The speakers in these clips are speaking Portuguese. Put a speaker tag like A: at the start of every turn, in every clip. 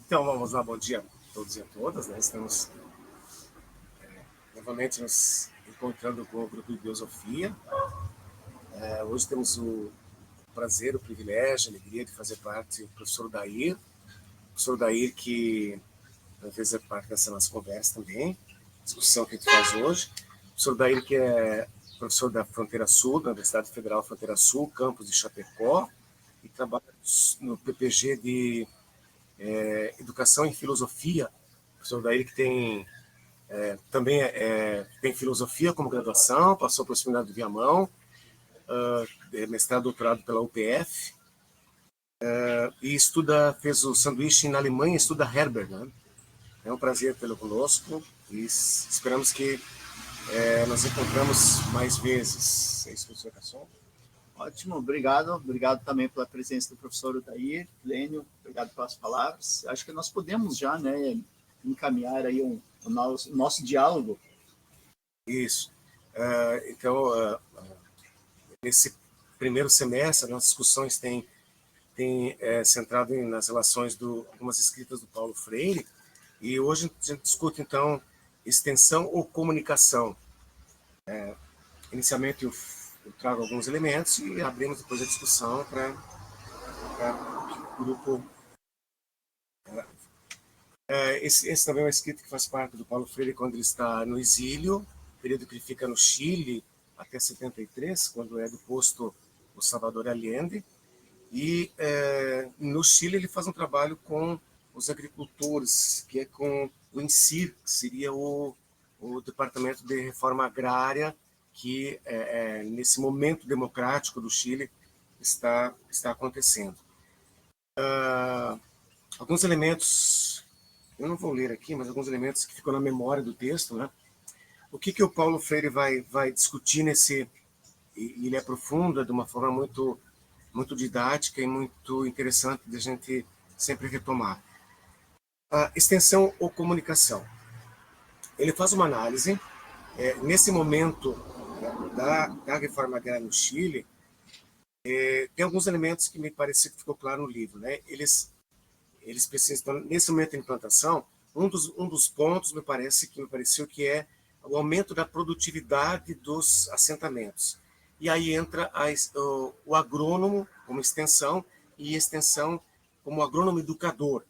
A: Então, vamos lá, bom dia a todos e a todas, né? Estamos novamente nos encontrando com o grupo de Biosofia. Hoje temos o prazer, o privilégio, a alegria de fazer parte do professor Dair. O professor Dair que fez parte dessa nossa conversa também, discussão que a gente faz hoje. O professor Dair que é professor da Fronteira Sul, da Universidade Federal Fronteira Sul, campus de Chapecó, e trabalha no PPG de Educação e Filosofia. O professor Dair que também tem filosofia como graduação, passou pelo Seminário do Viamão, mestrado e doutorado pela UPF, e fez o sanduíche na Alemanha, estuda Herbert. Né? É um prazer tê-lo conosco e esperamos que nos encontramos mais vezes. É isso, professor Casson?
B: Ótimo, obrigado também pela presença do professor Odair, Lênio, obrigado pelas palavras. Acho que nós podemos já, né, encaminhar aí o nosso diálogo.
A: Isso. Então, nesse primeiro semestre, nossas discussões têm centrado nas relações algumas escritas do Paulo Freire, e hoje a gente discute, então, extensão ou comunicação. Inicialmente, eu trago alguns elementos e abrimos depois a discussão para o grupo. Esse também é um escrito que faz parte do Paulo Freire quando ele está no exílio, período que ele fica no Chile até 73, quando é deposto o Salvador Allende. E no Chile ele faz um trabalho com os agricultores, que é com o INCIR, que seria o Departamento de Reforma Agrária, que nesse momento democrático do Chile está acontecendo. Alguns elementos, eu não vou ler aqui, mas alguns elementos que ficam na memória do texto, né? O que o Paulo Freire vai discutir e ele aprofunda de uma forma muito didática e muito interessante de a gente sempre retomar. A extensão ou comunicação. Ele faz uma análise, nesse momento da reforma agrária no Chile, tem alguns elementos que me pareceu que ficou claro no livro. Né? Eles precisam, nesse momento de implantação, um dos pontos me pareceu que é o aumento da produtividade dos assentamentos. E aí entra o agrônomo como extensão, e extensão como agrônomo educador.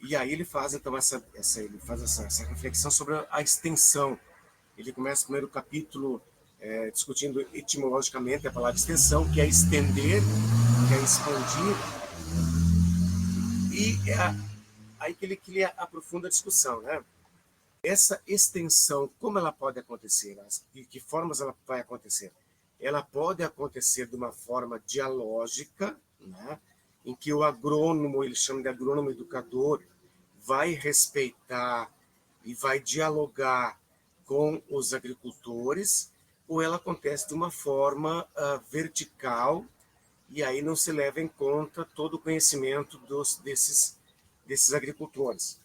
A: E aí ele faz então essa reflexão sobre a extensão. Ele começa o primeiro capítulo discutindo etimologicamente a palavra extensão, que é estender, que é expandir. E aí que ele aprofunda a discussão, né? Essa extensão, como ela pode acontecer? De que formas ela vai acontecer? Ela pode acontecer de uma forma dialógica, né? Em que o agrônomo, ele chama de agrônomo educador, vai respeitar e vai dialogar com os agricultores, ou ela acontece de uma forma vertical, e aí não se leva em conta todo o conhecimento desses agricultores.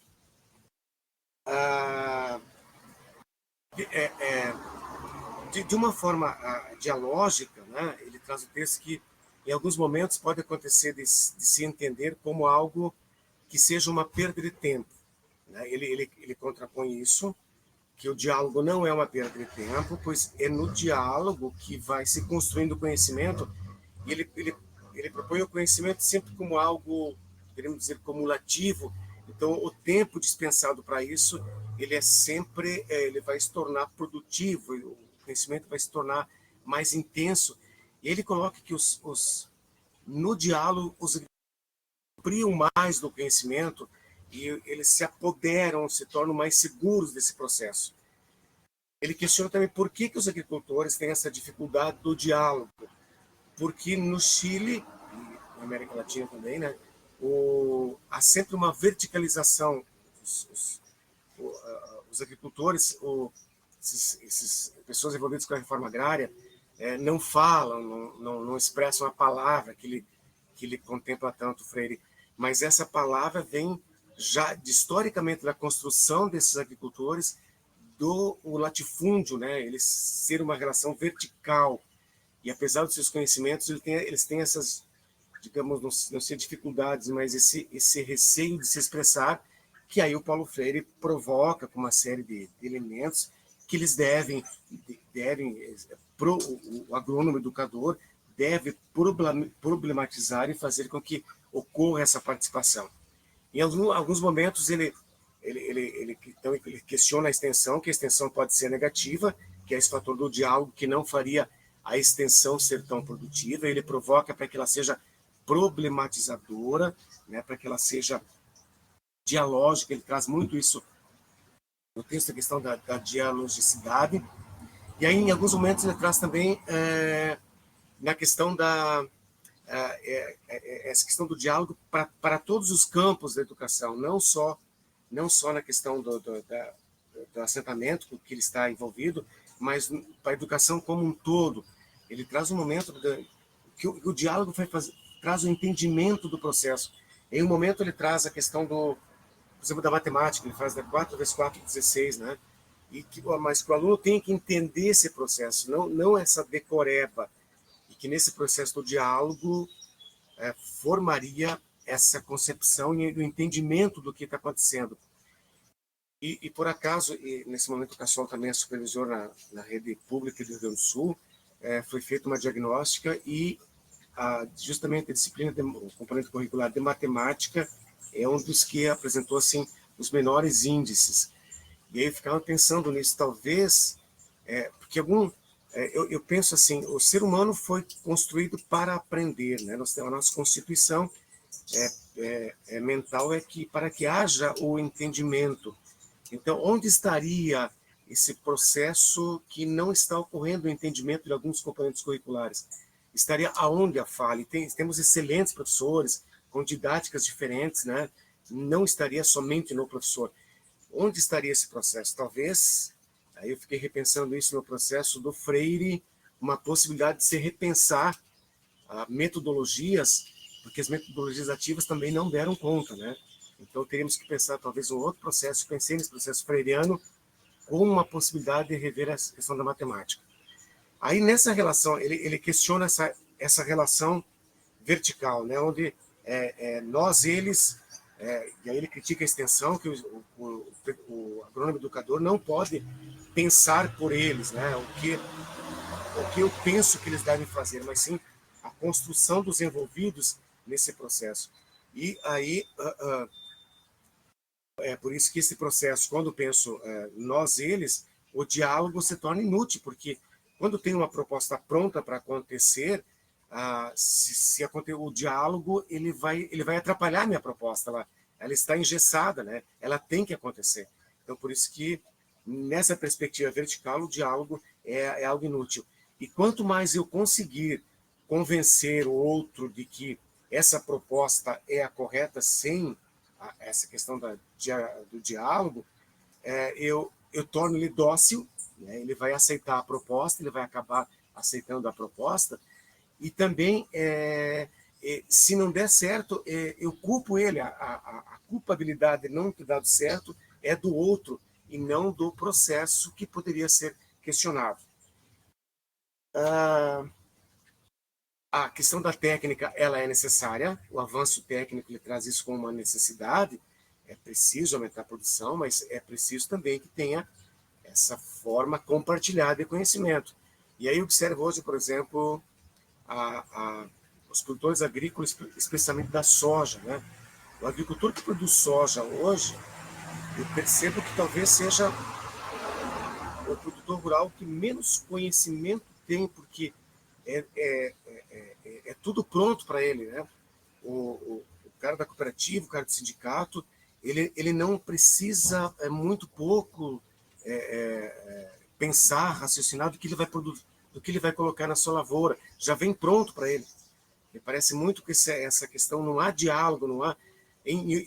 A: De uma forma dialógica, né, ele traz o texto que, em alguns momentos, pode acontecer de se entender como algo que seja uma perda de tempo. Né? Ele contrapõe isso, que o diálogo não é uma perda de tempo, pois é no diálogo que vai se construindo o conhecimento, e ele propõe o conhecimento sempre como algo, queremos dizer, cumulativo. Então, o tempo dispensado para isso, ele é sempre, ele vai se tornar produtivo, o conhecimento vai se tornar mais intenso. E ele coloca que no diálogo, os apropriam mais do conhecimento e eles se apoderam, se tornam mais seguros desse processo. Ele questiona também por que os agricultores têm essa dificuldade do diálogo. Porque no Chile, e na América Latina também, né, há sempre uma verticalização. Os agricultores, essas pessoas envolvidas com a reforma agrária, não falam, não expressam a palavra que ele contempla tanto, Freire. Mas essa palavra vem já historicamente da construção desses agricultores, do latifúndio, né? Eles ser uma relação vertical. E apesar dos seus conhecimentos, eles têm essas digamos, não ser dificuldades, mas esse receio de se expressar, que aí o Paulo Freire provoca com uma série de elementos que eles devem o agrônomo educador deve problematizar e fazer com que ocorra essa participação. Em alguns momentos então, ele questiona a extensão, que a extensão pode ser negativa, que é esse fator do diálogo que não faria a extensão ser tão produtiva. Ele provoca para que ela seja problematizadora, né, para que ela seja dialógica. Ele traz muito isso no texto, a questão da dialogicidade. E aí, em alguns momentos, ele traz também na questão essa questão do diálogo para todos os campos da educação, não só na questão do assentamento que ele está envolvido, mas para a educação como um todo. Ele traz um momento que o diálogo traz o entendimento do processo. Em um momento ele traz a questão por exemplo, da matemática, ele faz da 4 vezes 4, 16, né? Mas que o aluno tem que entender esse processo, não essa decoreba, e que nesse processo do diálogo formaria essa concepção e o entendimento do que está acontecendo. E por acaso, nesse momento o Cassol também é supervisor na rede pública do Rio Grande do Sul, foi feita uma diagnóstica e justamente a disciplina, o componente curricular de matemática é um dos que apresentou assim, os menores índices. E aí eu ficava pensando nisso, talvez, porque eu penso assim, o ser humano foi construído para aprender, né? A nossa constituição mental é que para que haja o entendimento. Então, onde estaria esse processo que não está ocorrendo o entendimento de alguns componentes curriculares? Estaria aonde a falha? Temos excelentes professores com didáticas diferentes, né? Não estaria somente no professor. Onde estaria esse processo? Talvez, aí eu fiquei repensando isso no processo do Freire, uma possibilidade de se repensar metodologias, porque as metodologias ativas também não deram conta, né? Então teríamos que pensar talvez um outro processo, pensei nesse processo freiriano, com uma possibilidade de rever a questão da matemática. Aí nessa relação, ele questiona essa relação vertical, né? Onde nós, eles, e aí ele critica a extensão, que o agrônomo educador não pode pensar por eles, né? O que eu penso que eles devem fazer, mas sim a construção dos envolvidos nesse processo. E aí, é por isso que esse processo, quando penso nós, eles, o diálogo se torna inútil, porque quando tem uma proposta pronta para acontecer, se acontecer o diálogo, ele vai atrapalhar a minha proposta. Ela está engessada, né? Ela tem que acontecer. Então, por isso que, nessa perspectiva vertical, o diálogo é algo inútil. E quanto mais eu conseguir convencer o outro de que essa proposta é a correta sem essa questão do diálogo, eu torno ele dócil, né? Ele vai aceitar a proposta, ele vai acabar aceitando a proposta, e também, se não der certo, eu culpo ele, a culpabilidade de não ter dado certo é do outro, e não do processo que poderia ser questionado. A questão da técnica, ela é necessária, o avanço técnico ele traz isso como uma necessidade, é preciso aumentar a produção, mas é preciso também que tenha essa forma compartilhada de conhecimento. E aí observo hoje, por exemplo, os produtores agrícolas, especialmente da soja, né? O agricultor que produz soja hoje, eu percebo que talvez seja o produtor rural que menos conhecimento tem, porque é tudo pronto para ele, né? O cara da cooperativa, o cara do sindicato, ele não precisa muito pouco pensar, raciocinar do que ele vai produzir, do que ele vai colocar na sua lavoura, já vem pronto para ele. Me parece muito que essa questão não há diálogo, não há.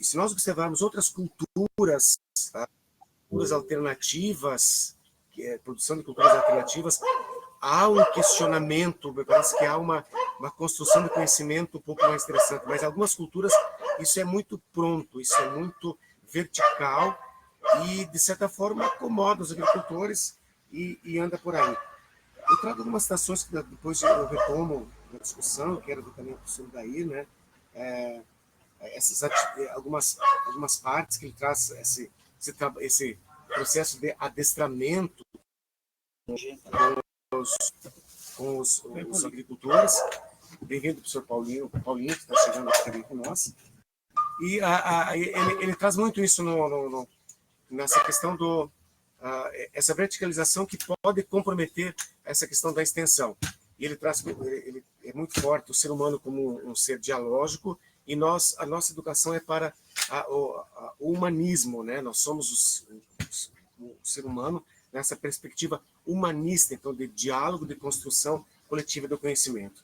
A: Se nós observarmos outras culturas, culturas alternativas, produção de culturas alternativas, há um questionamento, me parece que há uma construção de conhecimento um pouco mais interessante, mas em algumas culturas isso é muito pronto, isso é muito vertical e, de certa forma, acomoda os agricultores e anda por aí. Eu trago algumas citações que depois eu retomo na discussão, eu quero ver também o professor Dair, né? Algumas partes que ele traz, esse processo de adestramento com os agricultores. Bem-vindo, professor Paulinho, que está chegando aqui também com nós. E ele traz muito isso nessa questão essa verticalização que pode comprometer essa questão da extensão. E ele é muito forte o ser humano como um ser dialógico, e a nossa educação é para o humanismo, né? Nós somos o ser humano nessa perspectiva humanista, então, de diálogo, de construção coletiva do conhecimento.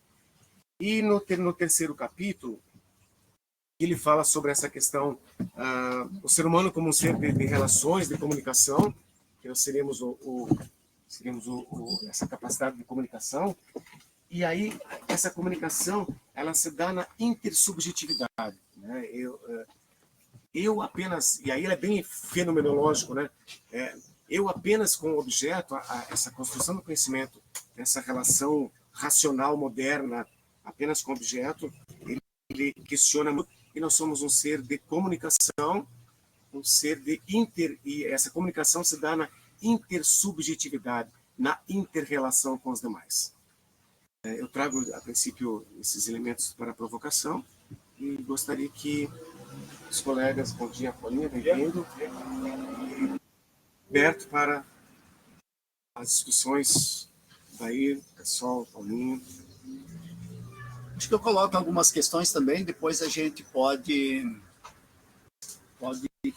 A: E no terceiro capítulo, ele fala sobre essa questão, o ser humano como um ser de relações, de comunicação, que nós seremos essa capacidade de comunicação. E aí, essa comunicação, ela se dá na intersubjetividade, né? Eu apenas, e aí ele é bem fenomenológico, né? Eu apenas com o objeto, essa construção do conhecimento, essa relação racional moderna, apenas com o objeto, ele questiona muito, e nós somos um ser de comunicação, um ser de e essa comunicação se dá na intersubjetividade, na interrelação com os demais. Eu trago, a princípio, esses elementos para a provocação e gostaria que os colegas, bom dia, Paulinho, bem-vindo, e aberto para as discussões daí, pessoal, Paulinho.
B: Acho que eu coloco algumas questões também, depois a gente pode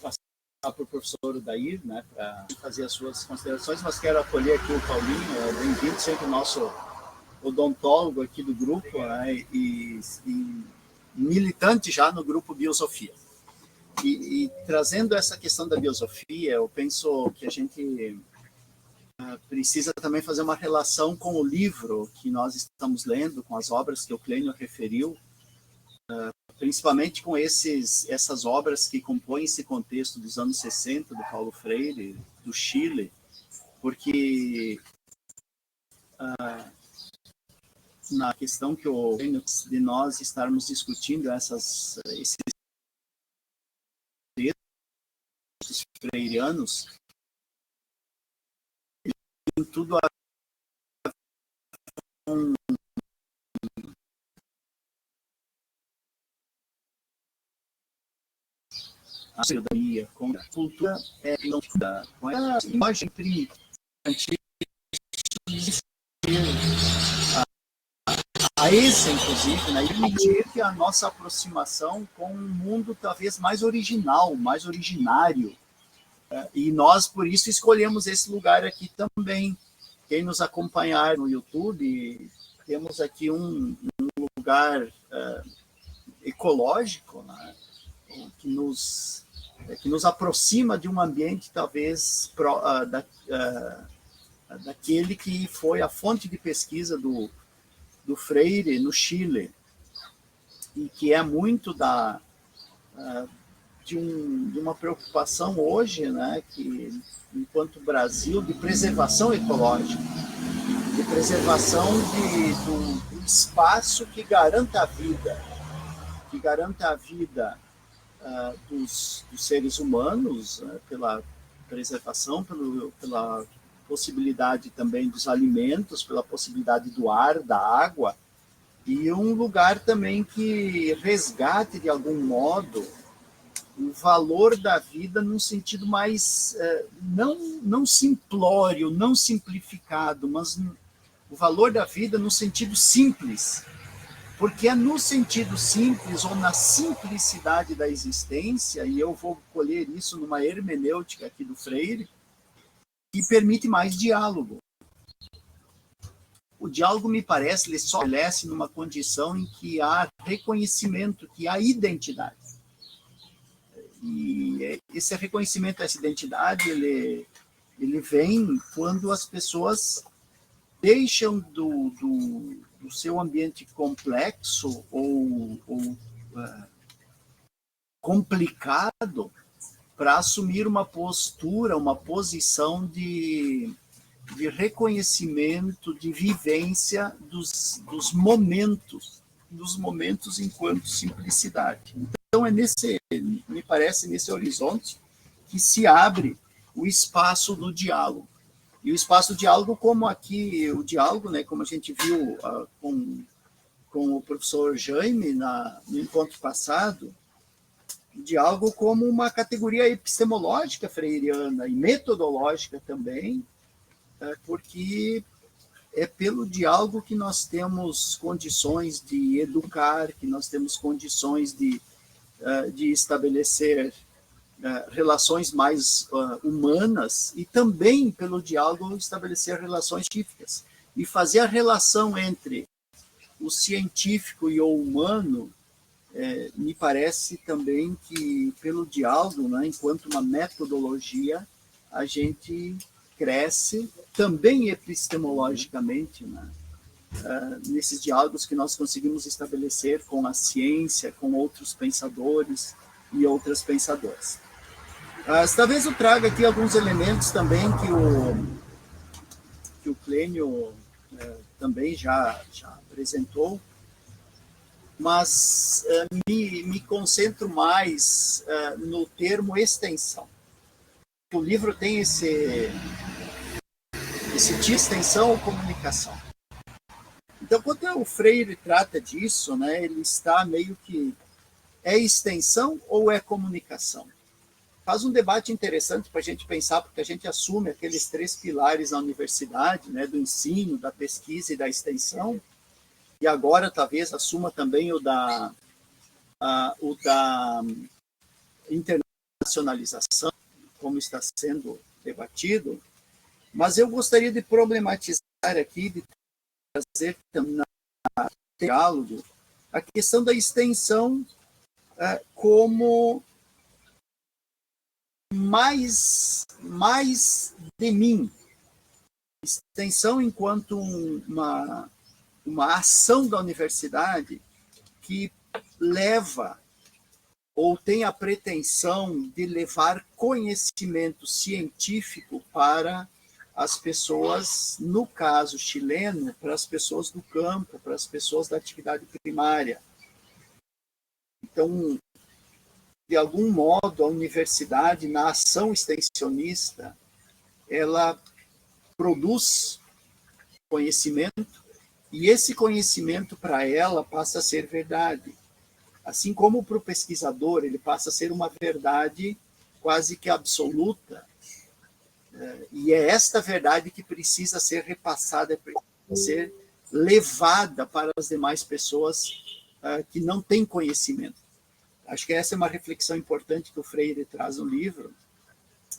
B: passar para o professor Dair, né, para fazer as suas considerações, mas quero acolher aqui o Paulinho, bem-vindo, sempre o nosso odontólogo aqui do grupo, né, e militante já no grupo Biosofia. E trazendo essa questão da biosofia, eu penso que a gente precisa também fazer uma relação com o livro que nós estamos lendo, com as obras que o Clênio referiu, principalmente com essas obras que compõem esse contexto dos anos 60, do Paulo Freire, do Chile, porque na questão que de nós estarmos discutindo esses textos freirianos, tem tudo a com a cidadania, com a cultura, com a imagem antiga, a essa, inclusive, né, e a nossa aproximação com um mundo talvez mais original, mais originário. E nós, por isso, escolhemos esse lugar aqui também. Quem nos acompanhar no YouTube, temos aqui um lugar ecológico, né, que nos aproxima de um ambiente talvez daquele que foi a fonte de pesquisa do Freire no Chile, e que é muito de uma preocupação hoje, né, que, enquanto Brasil, de preservação ecológica, de preservação do espaço que garanta a vida, dos seres humanos, pela preservação, pela possibilidade também dos alimentos, pela possibilidade do ar, da água, e um lugar também que resgate, de algum modo, o valor da vida num sentido mais, não simplório, não simplificado, mas o valor da vida no sentido simples, porque é no sentido simples ou na simplicidade da existência, e eu vou colher isso numa hermenêutica aqui do Freire, que permite mais diálogo. O diálogo, me parece, ele só estabelece numa condição em que há reconhecimento, que há identidade. E esse reconhecimento dessa identidade, ele vem quando as pessoas deixam do seu ambiente complexo ou complicado para assumir uma postura, uma posição de de reconhecimento, de vivência dos momentos enquanto simplicidade. Então, me parece, nesse horizonte que se abre o espaço do diálogo. E o espaço do diálogo, como aqui o diálogo, né, como a gente viu com o professor Jaime no encontro passado, o diálogo como uma categoria epistemológica freiriana e metodológica também, porque é pelo diálogo que nós temos condições de educar, que nós temos condições de estabelecer relações mais humanas, e também pelo diálogo estabelecer relações científicas. E fazer a relação entre o científico e o humano, me parece também que pelo diálogo, né, enquanto uma metodologia, a gente cresce também epistemologicamente, né, nesses diálogos que nós conseguimos estabelecer com a ciência, com outros pensadores e outras pensadoras. Talvez eu traga aqui alguns elementos também que o Clênio também já apresentou, mas me concentro mais no termo extensão. O livro tem esse de extensão ou comunicação. Então, quando o Freire trata disso, né, ele está meio que é extensão ou é comunicação? Faz um debate interessante para a gente pensar, porque a gente assume aqueles 3 pilares na universidade, né, do ensino, da pesquisa e da extensão, e agora talvez assuma também o da internacionalização, como está sendo debatido, mas eu gostaria de problematizar aqui, de trazer também no diálogo a questão da extensão como mais de mim. Extensão enquanto uma ação da universidade que leva ou tem a pretensão de levar conhecimento científico para as pessoas, no caso chileno, para as pessoas do campo, para as pessoas da atividade primária. Então, de algum modo, a universidade, na ação extensionista, ela produz conhecimento, e esse conhecimento, para ela, passa a ser verdade. Assim como para o pesquisador, ele passa a ser uma verdade quase que absoluta, e é esta verdade que precisa ser repassada, precisa ser levada para as demais pessoas que não têm conhecimento. Acho que essa é uma reflexão importante que o Freire traz no livro.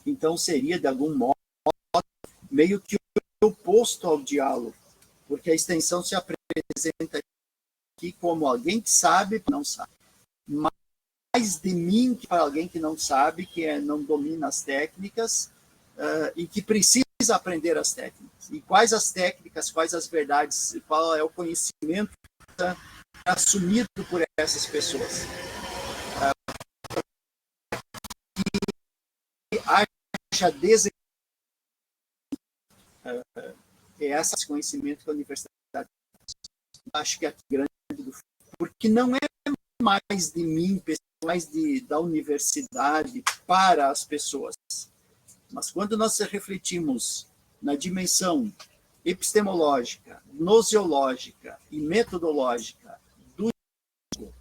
B: Então, seria, de algum modo, meio que oposto ao diálogo, porque a extensão se apresenta aqui como alguém que sabe, não sabe. Mais de mim que para alguém que não sabe, que não domina as técnicas e que precisa aprender as técnicas. E quais as técnicas, quais as verdades, qual é o conhecimento assumido por essas pessoas. Que haja esse conhecimento que a universidade acho que é grande, porque não é mais de mim, mais da universidade para as pessoas. Mas quando nós refletimos na dimensão epistemológica, gnoseológica e metodológica do diálogo,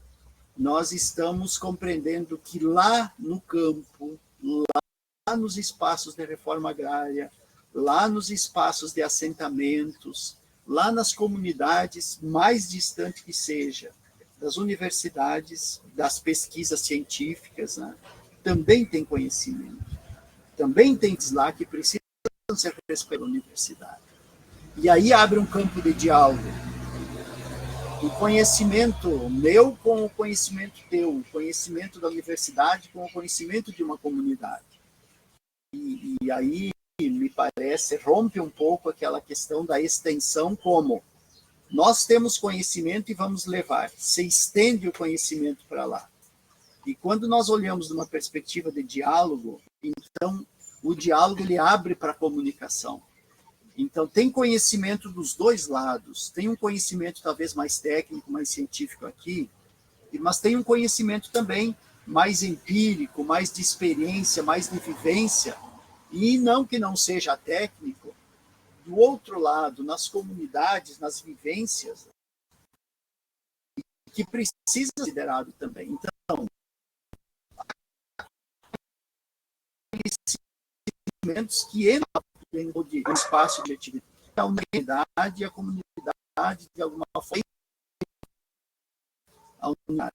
B: nós estamos compreendendo que lá no campo, lá nos espaços de reforma agrária, lá nos espaços de assentamentos, lá nas comunidades, mais distante que seja, das universidades, das pesquisas científicas, né, também tem conhecimento. Também tem lá que precisam ser respeitados pela universidade. E aí abre um campo de diálogo. O conhecimento meu com o conhecimento teu, o conhecimento da universidade com o conhecimento de uma comunidade. E aí, me parece, rompe um pouco aquela questão da extensão como nós temos conhecimento e vamos levar. Se estende o conhecimento para lá. E quando nós olhamos numa perspectiva de diálogo, então o diálogo ele abre para a comunicação. Então, tem conhecimento dos dois lados. Tem um conhecimento talvez mais técnico, mais científico aqui, mas tem um conhecimento também mais empírico, mais de experiência, mais de vivência, e não que não seja técnico, do outro lado, nas comunidades, nas vivências, que precisa ser considerado também. Então, conhecimentos que entram no espaço de atividade, a unidade e a comunidade, de alguma forma, a unidade.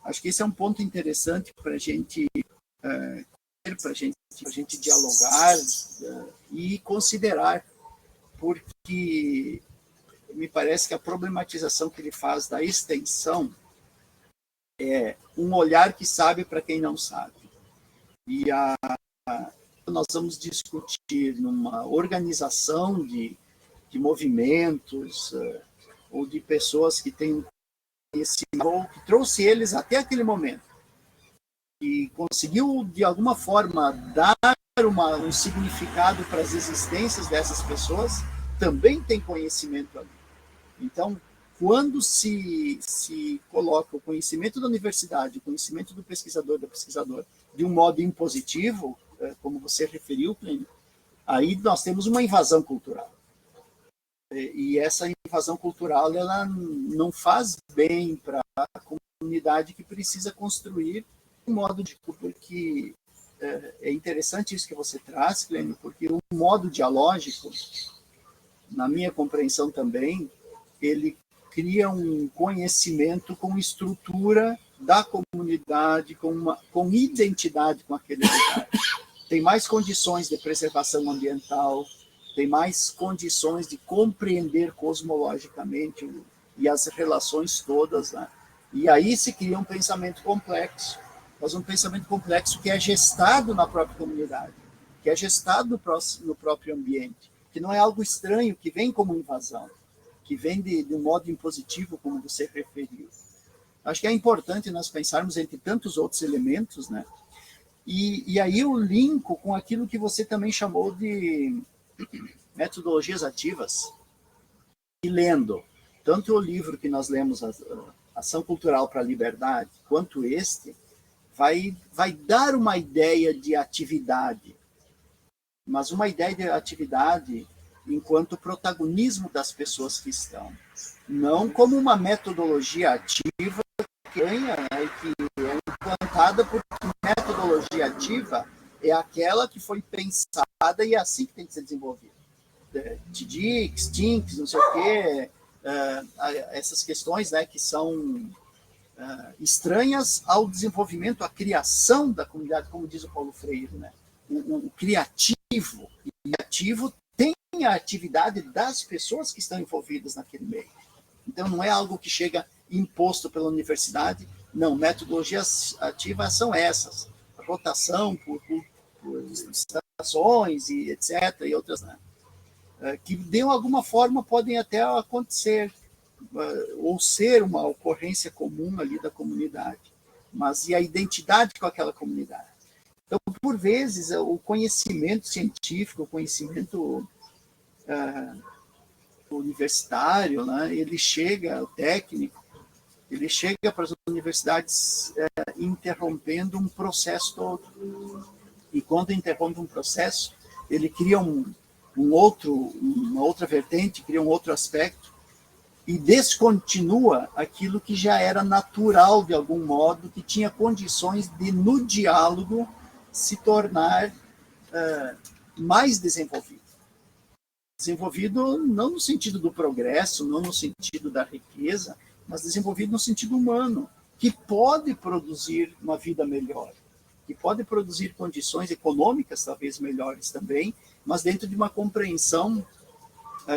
B: Acho que esse é um ponto interessante para a gente dialogar e considerar, porque me parece que a problematização que ele faz da extensão é um olhar que sabe para quem não sabe. E nós vamos discutir numa organização de movimentos ou de pessoas que têm esse ou que trouxe eles até aquele momento e conseguiu de alguma forma dar um significado para as existências dessas pessoas, também tem conhecimento ali. Então, quando se coloca o conhecimento da universidade, o conhecimento do pesquisador, da pesquisadora, de um modo impositivo, como você referiu, Plínio, aí nós temos uma invasão cultural. E essa invasão cultural ela não faz bem para a comunidade que precisa construir um modo de... Porque é interessante isso que você traz, Plínio, porque o modo dialógico, na minha compreensão também, ele cria um conhecimento com estrutura da comunidade, com identidade com aquele lugar. Tem mais condições de preservação ambiental, tem mais condições de compreender cosmologicamente e as relações todas, né? E aí se cria um pensamento complexo, mas um pensamento complexo que é gestado na própria comunidade, que é gestado no próprio ambiente, que não é algo estranho, que vem como invasão, que vem de um modo impositivo, como você referiu. Acho que é importante nós pensarmos entre tantos outros elementos, né? E aí eu linko com aquilo que você também chamou de metodologias ativas. E lendo tanto o livro que nós lemos, Ação Cultural para a Liberdade, quanto este, vai dar uma ideia de atividade, mas uma ideia de atividade enquanto protagonismo das pessoas que estão, não como uma metodologia ativa que ganha, né, que é implantada, porque metodologia ativa é aquela que foi pensada e é assim que tem que ser desenvolvida. TDICS, TINCS, não sei o quê, essas questões, né, que são estranhas ao desenvolvimento, à criação da comunidade, como diz o Paulo Freire, né? O criativo tem a atividade das pessoas que estão envolvidas naquele meio. Então, não é algo que chega imposto pela universidade, não. Metodologias ativas são essas, a rotação por estações, e etc., e outras, né? Que de alguma forma podem até acontecer, ou ser uma ocorrência comum ali da comunidade, mas e a identidade com aquela comunidade? Então, por vezes, o conhecimento científico, o conhecimento universitário, né, ele chega, o técnico, ele chega para as universidades interrompendo um processo todo. E quando interrompe um processo, ele cria uma outra vertente, cria um outro aspecto, e descontinua aquilo que já era natural, de algum modo, que tinha condições de, no diálogo, se tornar mais desenvolvido. Desenvolvido não no sentido do progresso, não no sentido da riqueza, mas desenvolvido no sentido humano, que pode produzir uma vida melhor, que pode produzir condições econômicas talvez melhores também, mas dentro de uma compreensão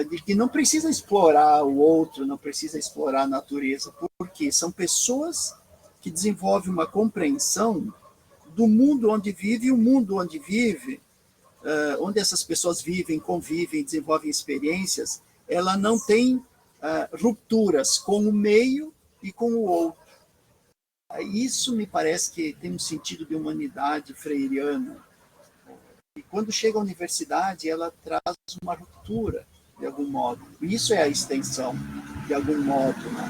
B: de que não precisa explorar o outro, não precisa explorar a natureza, porque são pessoas que desenvolvem uma compreensão do mundo onde vive, e o mundo onde vive, onde essas pessoas vivem, convivem, desenvolvem experiências, ela não tem rupturas com o meio e com o outro. Isso me parece que tem um sentido de humanidade freiriana, e quando chega à universidade, ela traz uma ruptura, de algum modo. Isso é a extensão, de algum modo, né?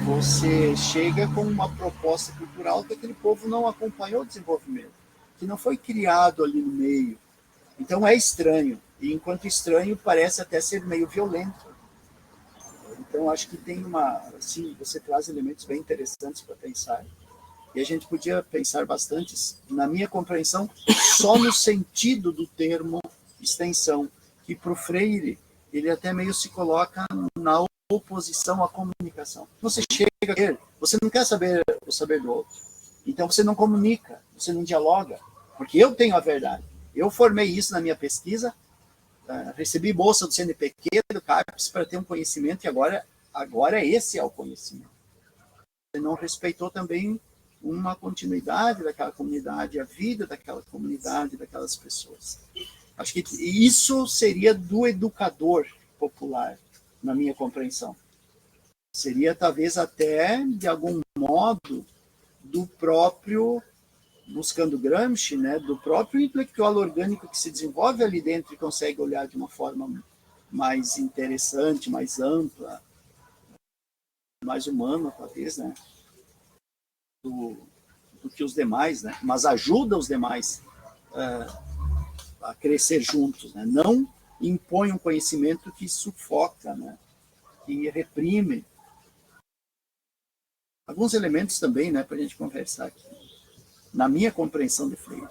B: Você chega com uma proposta cultural que aquele povo não acompanhou o desenvolvimento, que não foi criado ali no meio. Então é estranho, e enquanto estranho parece até ser meio violento. Então acho que tem assim, você traz elementos bem interessantes para pensar, e a gente podia pensar bastante, na minha compreensão, só no sentido do termo extensão, que para o Freire, ele até meio se coloca na oposição à comunicação. Você chega a ver, você não quer saber o saber do outro, então você não comunica, você não dialoga, porque eu tenho a verdade. Eu formei isso na minha pesquisa, recebi bolsa do CNPq, do CAPES, para ter um conhecimento, e agora esse é o conhecimento. Você não respeitou também uma continuidade daquela comunidade, a vida daquela comunidade, daquelas pessoas. Acho que isso seria do educador popular, na minha compreensão. Seria talvez até, de algum modo, do próprio, buscando Gramsci, né, do próprio intelectual orgânico que se desenvolve ali dentro e consegue olhar de uma forma mais interessante, mais ampla, mais humana, talvez, né, do que os demais, né, mas ajuda os demais a crescer juntos, né, não impõe um conhecimento que sufoca, né, que reprime. Alguns elementos também, né, para a gente conversar aqui, na minha compreensão de Freire.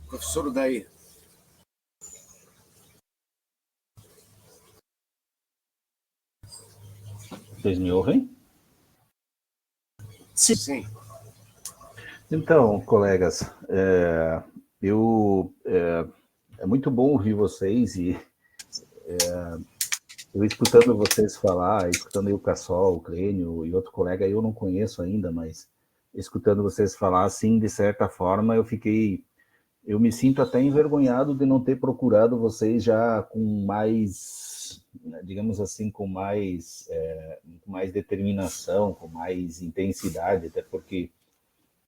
A: Professor Daí.
C: Vocês me ouvem?
B: Sim.
A: Sim.
C: Então, colegas, é muito bom ouvir vocês e eu escutando vocês falar, escutando aí o Cassol, o Clênio e outro colega, eu não conheço ainda, mas escutando vocês falar, assim, de certa forma, eu me sinto até envergonhado de não ter procurado vocês já com mais, digamos assim, com mais determinação, com mais intensidade, até porque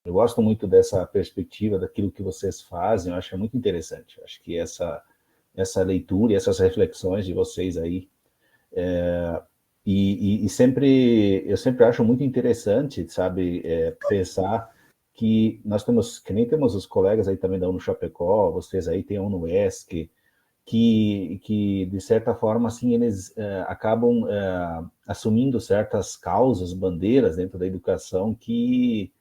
C: eu gosto muito dessa perspectiva, daquilo que vocês fazem, eu acho muito interessante. Acho que essa leitura e essas reflexões de vocês aí, eu sempre acho muito interessante, sabe, pensar que nós temos, que nem temos os colegas aí também da UNO Chapecó, vocês aí têm a UNO ESC, que de certa forma, assim, eles acabam assumindo certas causas, bandeiras dentro da educação que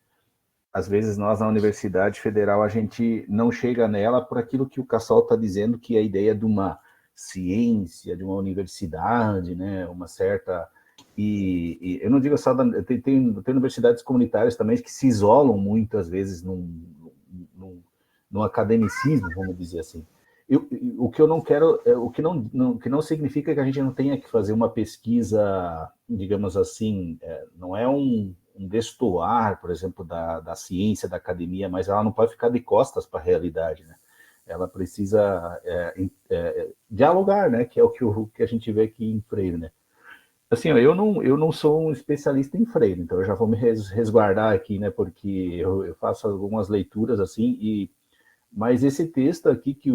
C: às vezes nós na Universidade Federal a gente não chega nela por aquilo que o Cassol está dizendo, que é a ideia de uma ciência, de uma universidade, né, uma certa... E eu não digo só... Tem universidades comunitárias também que se isolam muitas vezes num academicismo, vamos dizer assim. O que eu não quero... O que não significa que a gente não tenha que fazer uma pesquisa, digamos assim, não é um destoar, por exemplo, da ciência, da academia, mas ela não pode ficar de costas para a realidade, né? Ela precisa dialogar, né? Que é o que a gente vê aqui em Freire, né? Assim, eu não sou um especialista em Freire, então eu já vou me resguardar aqui, né? Porque eu faço algumas leituras assim, mas esse texto aqui que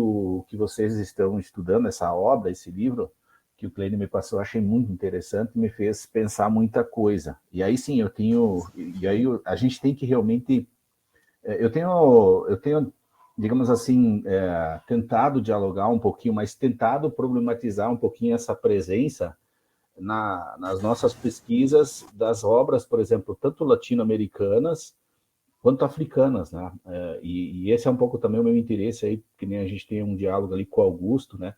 C: vocês estão estudando, essa obra, esse livro, que o Clênio me passou, eu achei muito interessante, me fez pensar muita coisa. E aí sim, a gente tem que realmente... Eu tenho, digamos assim, tentado dialogar um pouquinho, mas tentado problematizar um pouquinho essa presença nas nossas pesquisas das obras, por exemplo, tanto latino-americanas quanto africanas, né? E esse é um pouco também o meu interesse aí, que nem a gente tem um diálogo ali com o Augusto, né?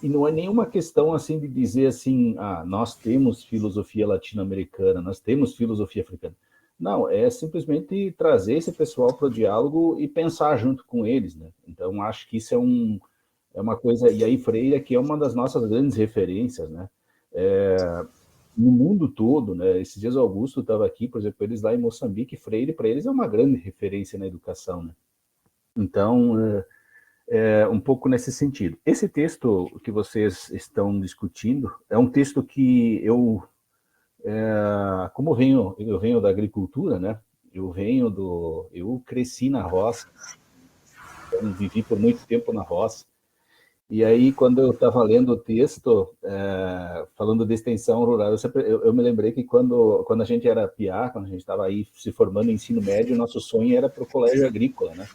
C: E não é nenhuma questão assim de dizer assim, nós temos filosofia latino-americana, nós temos filosofia africana. Não, é simplesmente trazer esse pessoal para o diálogo e pensar junto com eles, né? Então, acho que isso é uma coisa... E aí, Freire aqui é uma das nossas grandes referências, né? No mundo todo, né? Esses dias o Augusto estava aqui, por exemplo, eles lá em Moçambique, Freire, para eles, é uma grande referência na educação, né? Então... um pouco nesse sentido. Esse texto que vocês estão discutindo é um texto que como eu venho da agricultura, né? Eu cresci na roça, então vivi por muito tempo na roça. E aí, quando eu estava lendo o texto, falando de extensão rural, eu me lembrei que quando a gente era piá, quando a gente estava aí se formando em ensino médio, nosso sonho era para o colégio agrícola, né?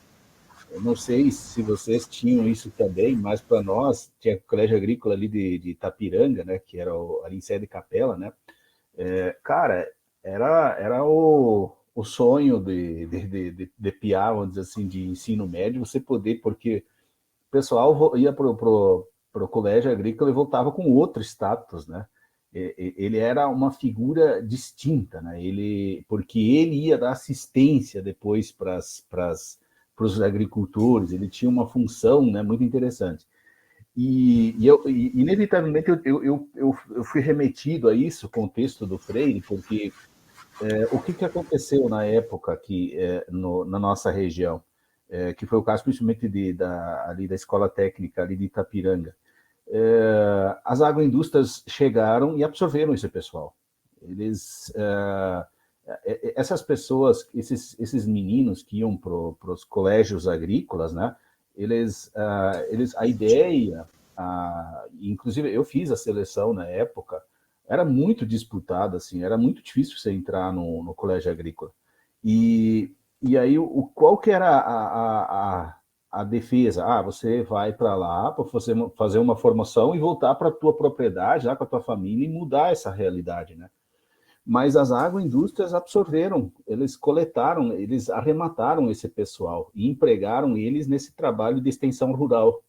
C: Eu não sei se vocês tinham isso também, mas para nós, tinha o colégio agrícola ali de Itapiranga, né? Que era ali em Sé de Capela, né? Cara, era o sonho de piá, vamos dizer assim, de ensino médio, você poder, porque o pessoal ia para o colégio agrícola e voltava com outro status, né? Ele era uma figura distinta, né? Porque ele ia dar assistência depois para os agricultores, ele tinha uma função, né, muito interessante. Inevitavelmente, eu fui remetido a isso com o texto do Freire, porque o que aconteceu na época aqui na nossa região? Que foi o caso principalmente ali da Escola Técnica ali de Itapiranga. As agroindústrias chegaram e absorveram esse pessoal. Essas pessoas, esses meninos que iam para os colégios agrícolas, né? A ideia, inclusive eu fiz a seleção na época, era muito disputada, assim, era muito difícil você entrar no colégio agrícola. E aí, qual que era a defesa? Você vai para lá para fazer uma formação e voltar para a tua propriedade, lá com a tua família, e mudar essa realidade, né? Mas as agroindústrias absorveram, eles coletaram, eles arremataram esse pessoal e empregaram eles nesse trabalho de extensão rural.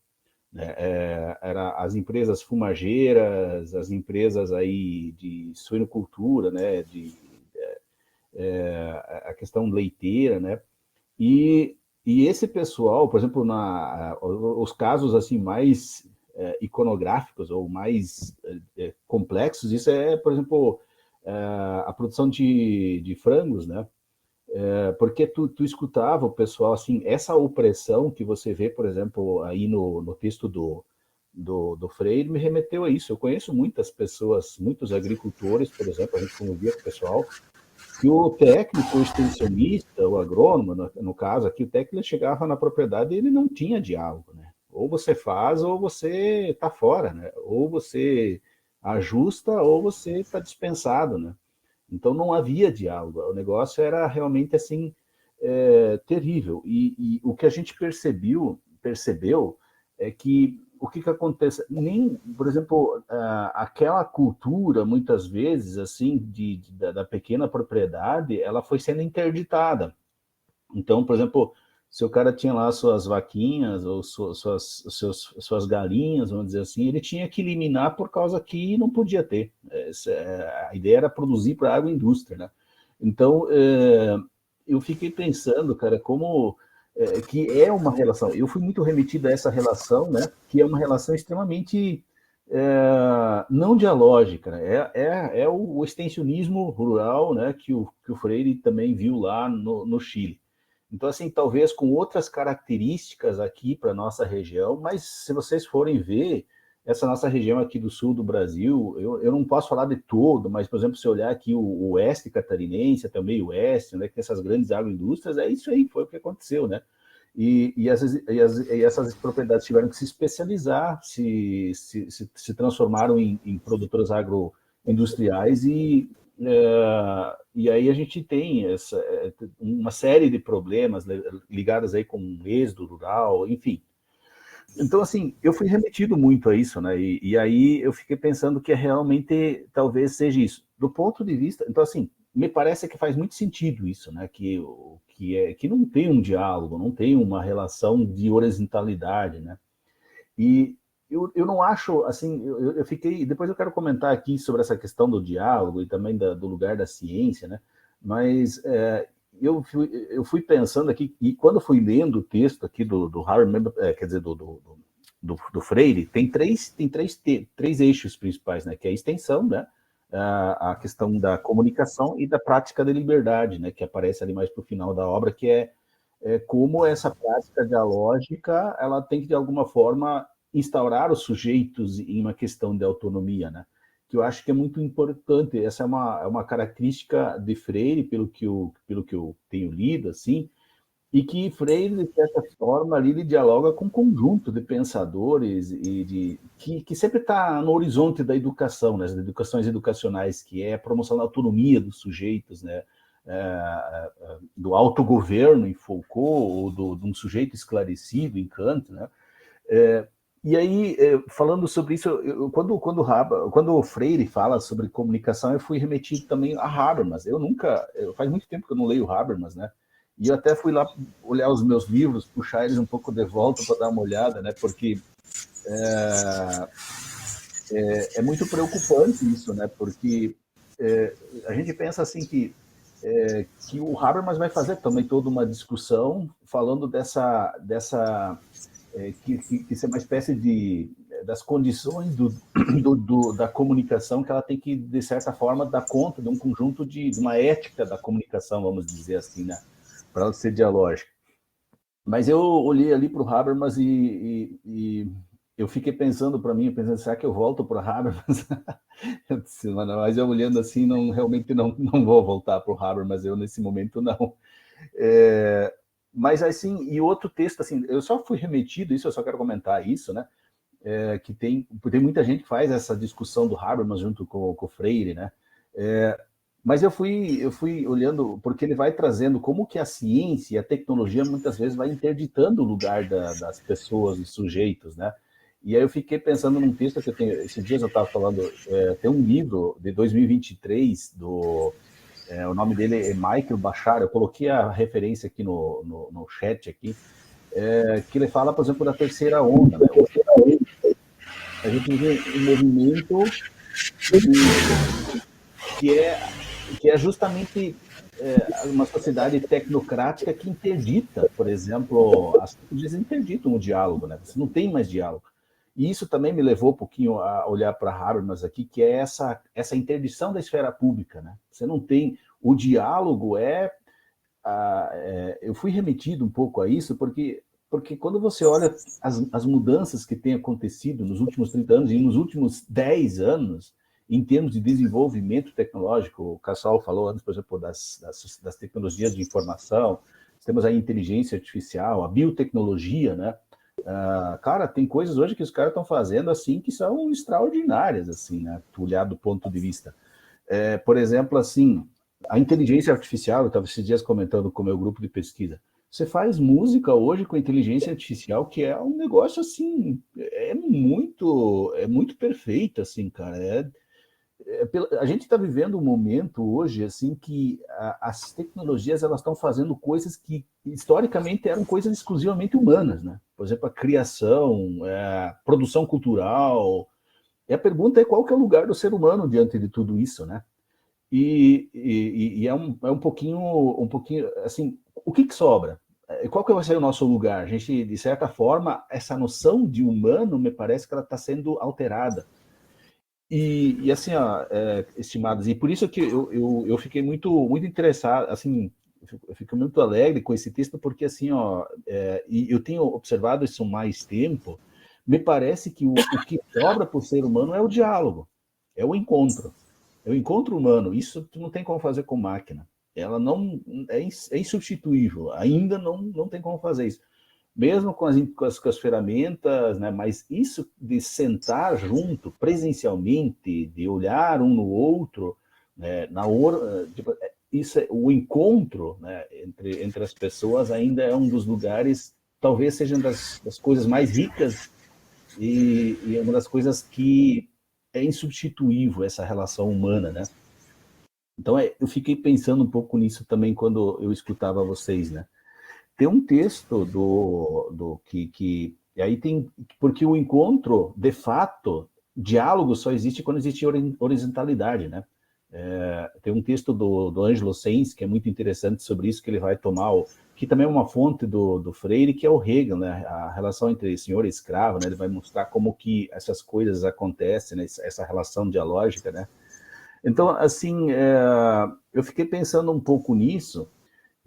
C: Era as empresas fumageiras, as empresas aí de suinocultura, né, a questão leiteira, né? E esse pessoal, por exemplo, os casos assim mais iconográficos ou mais complexos, isso por exemplo, a produção de frangos, né? Porque tu escutava o pessoal, assim, essa opressão que você vê, por exemplo, aí no texto do Freire, me remeteu a isso. Eu conheço muitas pessoas, muitos agricultores, por exemplo, a gente convivia com o pessoal, que o técnico, o extensionista, o agrônomo, no caso aqui, o técnico chegava na propriedade e ele não tinha diálogo, né? Ou você faz ou você está fora, né? Ou você ajusta ou você está dispensado, né? Então não havia diálogo, o negócio era realmente assim terrível. E o que a gente percebeu é que o que acontece, nem, por exemplo, aquela cultura, muitas vezes, assim, da pequena propriedade, ela foi sendo interditada. Então, por exemplo, se o cara tinha lá suas vaquinhas ou suas galinhas, vamos dizer assim, ele tinha que eliminar por causa que não podia ter. A ideia era produzir para a agroindústria, né? Então, eu fiquei pensando, cara, como que é uma relação. Eu fui muito remetido a essa relação, né? Que é uma relação extremamente não dialógica, né? É o extensionismo rural, né? Que o Freire também viu lá no Chile. Então, assim, talvez com outras características aqui para a nossa região, mas se vocês forem ver, essa nossa região aqui do sul do Brasil, eu não posso falar de todo, mas, por exemplo, se olhar aqui o oeste catarinense, até o meio oeste, né, que essas grandes agroindústrias, é isso aí, foi o que aconteceu, né? E essas propriedades tiveram que se especializar, se transformaram em produtoras agroindustriais e aí a gente tem uma série de problemas ligados aí com o êxodo rural, enfim. Então, assim, eu fui remetido muito a isso, né? E aí eu fiquei pensando que realmente talvez seja isso. Do ponto de vista... Então, assim, me parece que faz muito sentido isso, né? Que não tem um diálogo, não tem uma relação de horizontalidade, né? E eu não acho, assim, eu fiquei... Depois eu quero comentar aqui sobre essa questão do diálogo e também do lugar da ciência, né? Mas eu fui pensando aqui, e quando eu fui lendo o texto aqui do Harry, quer dizer, do Freire, tem três eixos principais, né? Que é a extensão, né? A questão da comunicação e da prática da liberdade, né? Que aparece ali mais para o final da obra, que é como essa prática dialógica ela tem que, de alguma forma, instaurar os sujeitos em uma questão de autonomia, né? eu acho que é muito importante. Essa é uma característica de Freire, pelo que eu tenho lido, assim, e que Freire, de certa forma, ali, ele dialoga com um conjunto de pensadores que sempre está no horizonte da educação, né, das educações educacionais, que é a promoção da autonomia dos sujeitos, né, do autogoverno em Foucault, ou de um sujeito esclarecido em Kant, né? E aí, falando sobre isso, quando o Freire fala sobre comunicação, eu fui remetido também a Habermas. Faz muito tempo que eu não leio Habermas, né? E eu até fui lá olhar os meus livros, puxar eles um pouco de volta para dar uma olhada, né? Porque é muito preocupante isso, né? Porque a gente pensa assim que o Habermas vai fazer também toda uma discussão falando que isso é uma espécie das condições da comunicação, que ela tem que, de certa forma, dar conta de um conjunto de uma ética da comunicação, vamos dizer assim, né? Para ela ser dialógica. Mas eu olhei ali para o Habermas e eu fiquei pensando, será que eu volto para o Habermas? Mas eu olhando assim, realmente não vou voltar para o Habermas, eu nesse momento não. Mas assim, e outro texto, assim, eu só fui remetido, isso eu só quero comentar isso, né? Que tem muita gente que faz essa discussão do Habermas junto com o Freire, né? Mas eu fui olhando, porque ele vai trazendo como que a ciência e a tecnologia muitas vezes vai interditando o lugar das pessoas, dos sujeitos, né? E aí eu fiquei pensando num texto que eu tenho, esses dias eu estava falando, tem um livro de 2023 o nome dele é Michael Bashar, eu coloquei a referência aqui no chat aqui, que ele fala, por exemplo, da terceira onda, né? A gente vê um movimento que é justamente uma sociedade tecnocrática que interdita, por exemplo, as tecnologias interditam o diálogo, né? Você não tem mais diálogo. E isso também me levou um pouquinho a olhar para Habermas aqui, que é essa interdição da esfera pública, né? Você não tem... O diálogo eu fui remetido um pouco a isso, porque quando você olha as mudanças que têm acontecido nos últimos 30 anos e nos últimos 10 anos, em termos de desenvolvimento tecnológico, o Cassol falou antes, por exemplo, das tecnologias de informação, temos a inteligência artificial, a biotecnologia, né? Cara, tem coisas hoje que os caras estão fazendo assim que são extraordinárias, assim, né? Olhar do ponto de vista. Por exemplo, assim, a inteligência artificial, eu estava esses dias comentando com o meu grupo de pesquisa, você faz música hoje com inteligência artificial, que é um negócio assim, é muito perfeito, assim, cara. A gente está vivendo um momento hoje assim que as tecnologias elas estão fazendo coisas que historicamente eram coisas exclusivamente humanas, né? Por exemplo, a criação, a produção cultural. E a pergunta é qual que é o lugar do ser humano diante de tudo isso, né? E é um pouquinho assim, o que sobra? Qual que vai ser o nosso lugar? A gente, de certa forma, essa noção de humano me parece que ela está sendo alterada. E assim, ó, estimados, e por isso que eu fiquei muito interessado, assim, eu fico muito alegre com esse texto, porque assim, ó, e eu tenho observado isso há mais tempo, me parece que o que sobra para o ser humano é o diálogo, é o encontro humano, isso tu não tem como fazer com máquina, ela não, é insubstituível, ainda não tem como fazer isso. Mesmo com as ferramentas, né? Mas isso de sentar junto, presencialmente, de olhar um no outro, né? O encontro, né? entre as pessoas ainda é um dos lugares, talvez seja das coisas mais ricas e uma das coisas que é insubstituível, essa relação humana, né? Então, eu fiquei pensando um pouco nisso também quando eu escutava vocês, né? Tem um texto que e aí tem, porque o encontro, de fato, diálogo só existe quando existe horizontalidade, né? Tem um texto do Ângelo Sens, que é muito interessante sobre isso, que ele vai tomar, que também é uma fonte do Freire, que é o Hegel, né? A relação entre senhor e escravo, né? Ele vai mostrar como que essas coisas acontecem, né? Essa relação dialógica, né? Então, assim, eu fiquei pensando um pouco nisso.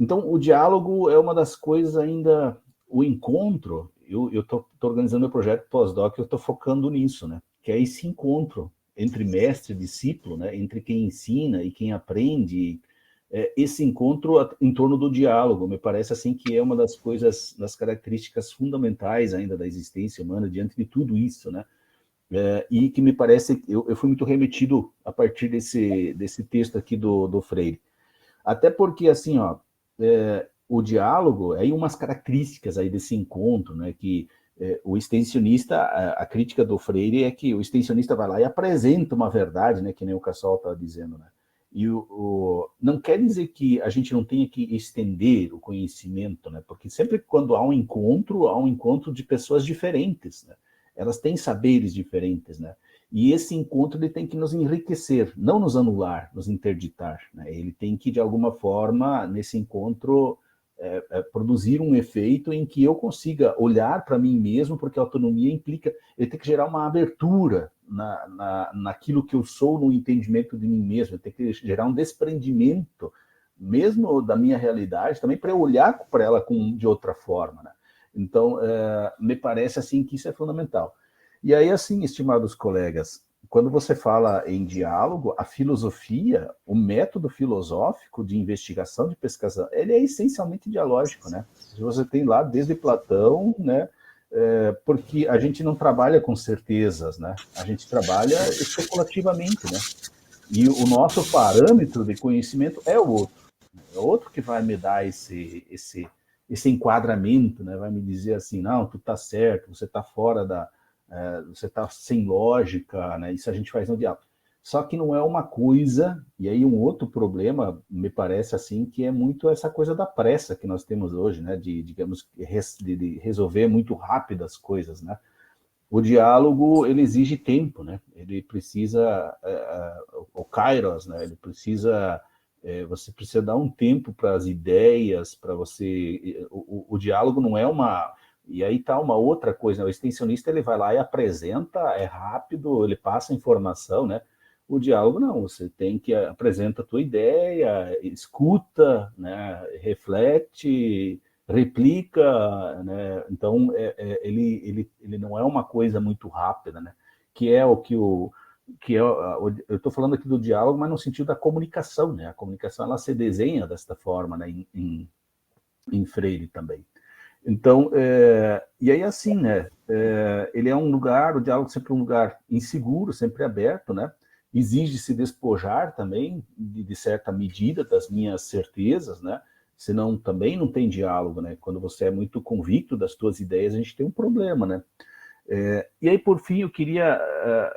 C: Então, o diálogo é uma das coisas ainda, o encontro, eu estou organizando meu projeto pós-doc, eu estou focando nisso, né? Que é esse encontro entre mestre e discípulo, né, entre quem ensina e quem aprende, esse encontro em torno do diálogo, me parece assim que é uma das coisas, das características fundamentais ainda da existência humana, diante de tudo isso, né? E que me parece, eu fui muito remetido a partir desse texto aqui do Freire. Até porque, assim, ó, o diálogo, aí umas características aí desse encontro, né, que o extensionista, a crítica do Freire é que o extensionista vai lá e apresenta uma verdade, né, que nem o Cassol está dizendo, né? E não quer dizer que a gente não tenha que estender o conhecimento, né? Porque sempre quando há um encontro de pessoas diferentes, né? Elas têm saberes diferentes, né? E esse encontro ele tem que nos enriquecer, não nos anular, nos interditar, né? Ele tem que, de alguma forma, nesse encontro, produzir um efeito em que eu consiga olhar para mim mesmo, porque a autonomia implica, ele tem que gerar uma abertura naquilo que eu sou, no entendimento de mim mesmo, tem que gerar um desprendimento, mesmo da minha realidade, também para eu olhar para ela de outra forma, né? Então, me parece assim que isso é fundamental. E aí, assim, estimados colegas, quando você fala em diálogo, a filosofia, o método filosófico de investigação, de pesquisa, ele é essencialmente dialógico, né? Você tem lá desde Platão, né? Porque a gente não trabalha com certezas, né? A gente trabalha especulativamente, né? E o nosso parâmetro de conhecimento é o outro que vai me dar esse enquadramento, né? Vai me dizer assim, não, tu tá certo, você tá fora você está sem lógica, né? Isso a gente faz no diálogo. Só que não é uma coisa, e aí um outro problema, me parece assim, que é muito essa coisa da pressa que nós temos hoje, né? Digamos, de resolver muito rápido as coisas, né? O diálogo, ele exige tempo, né? Ele precisa, o kairos, né? Ele precisa, você precisa dar um tempo para as ideias, para você... O diálogo não é uma... E aí está uma outra coisa, né? O extensionista ele vai lá e apresenta, é rápido, ele passa informação, né? O diálogo não, você tem que apresenta a tua ideia, escuta, né? Reflete, replica, né? Então ele não é uma coisa muito rápida, né? Que é o que eu estou falando aqui do diálogo, mas no sentido da comunicação, né? A comunicação ela se desenha desta forma, né? Em Freire também. Então, e aí assim, né, ele é um lugar, o diálogo sempre é um lugar inseguro, sempre aberto, né, exige se despojar também, de certa medida, das minhas certezas, né, senão também não tem diálogo, né, quando você é muito convicto das suas ideias, a gente tem um problema, né. E aí, por fim, eu queria,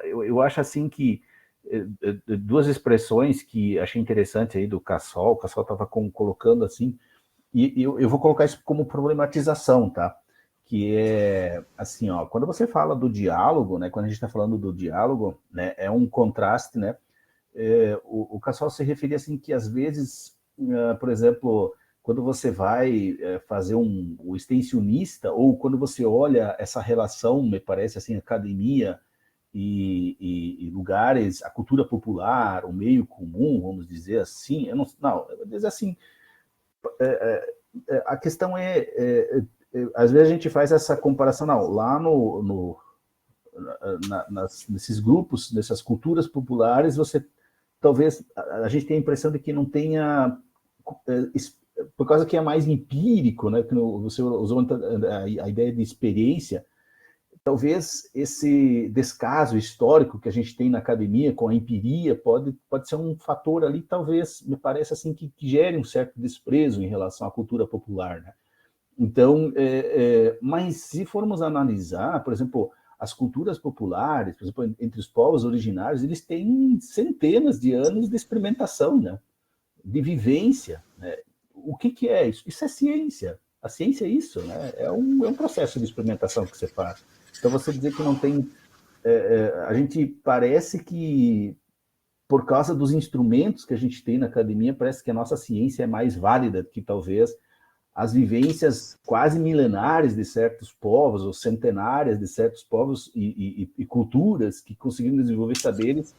C: eu acho assim que duas expressões que achei interessante aí do Cassol, o Cassol estava colocando assim, e eu vou colocar isso como problematização, tá? Que é assim, ó, quando você fala do diálogo, né? Quando a gente está falando do diálogo, né? É um contraste, né? O Cassol se referia assim que às vezes, por exemplo, quando você vai fazer o extensionista ou quando você olha essa relação, me parece assim, academia e lugares, a cultura popular, o meio comum, vamos dizer assim, eu vou dizer assim. A questão às vezes a gente faz essa comparação, não, lá nesses grupos, nessas culturas populares, você talvez a gente tenha a impressão de que não tenha, por causa que é mais empírico, né? Que você usou a ideia de experiência. Talvez esse descaso histórico que a gente tem na academia com a empiria pode ser um fator ali, talvez, me parece assim, que gere um certo desprezo em relação à cultura popular, né? Então, mas se formos analisar, por exemplo, as culturas populares, por exemplo, entre os povos originários, eles têm centenas de anos de experimentação, né? De vivência, né? O que é isso? Isso é ciência. A ciência é isso, né? É um processo de experimentação que você faz. Então, você dizer que não tem... a gente parece que, por causa dos instrumentos que a gente tem na academia, parece que a nossa ciência é mais válida que, talvez, as vivências quase milenares de certos povos, ou centenárias de certos povos e culturas que conseguiram desenvolver saberes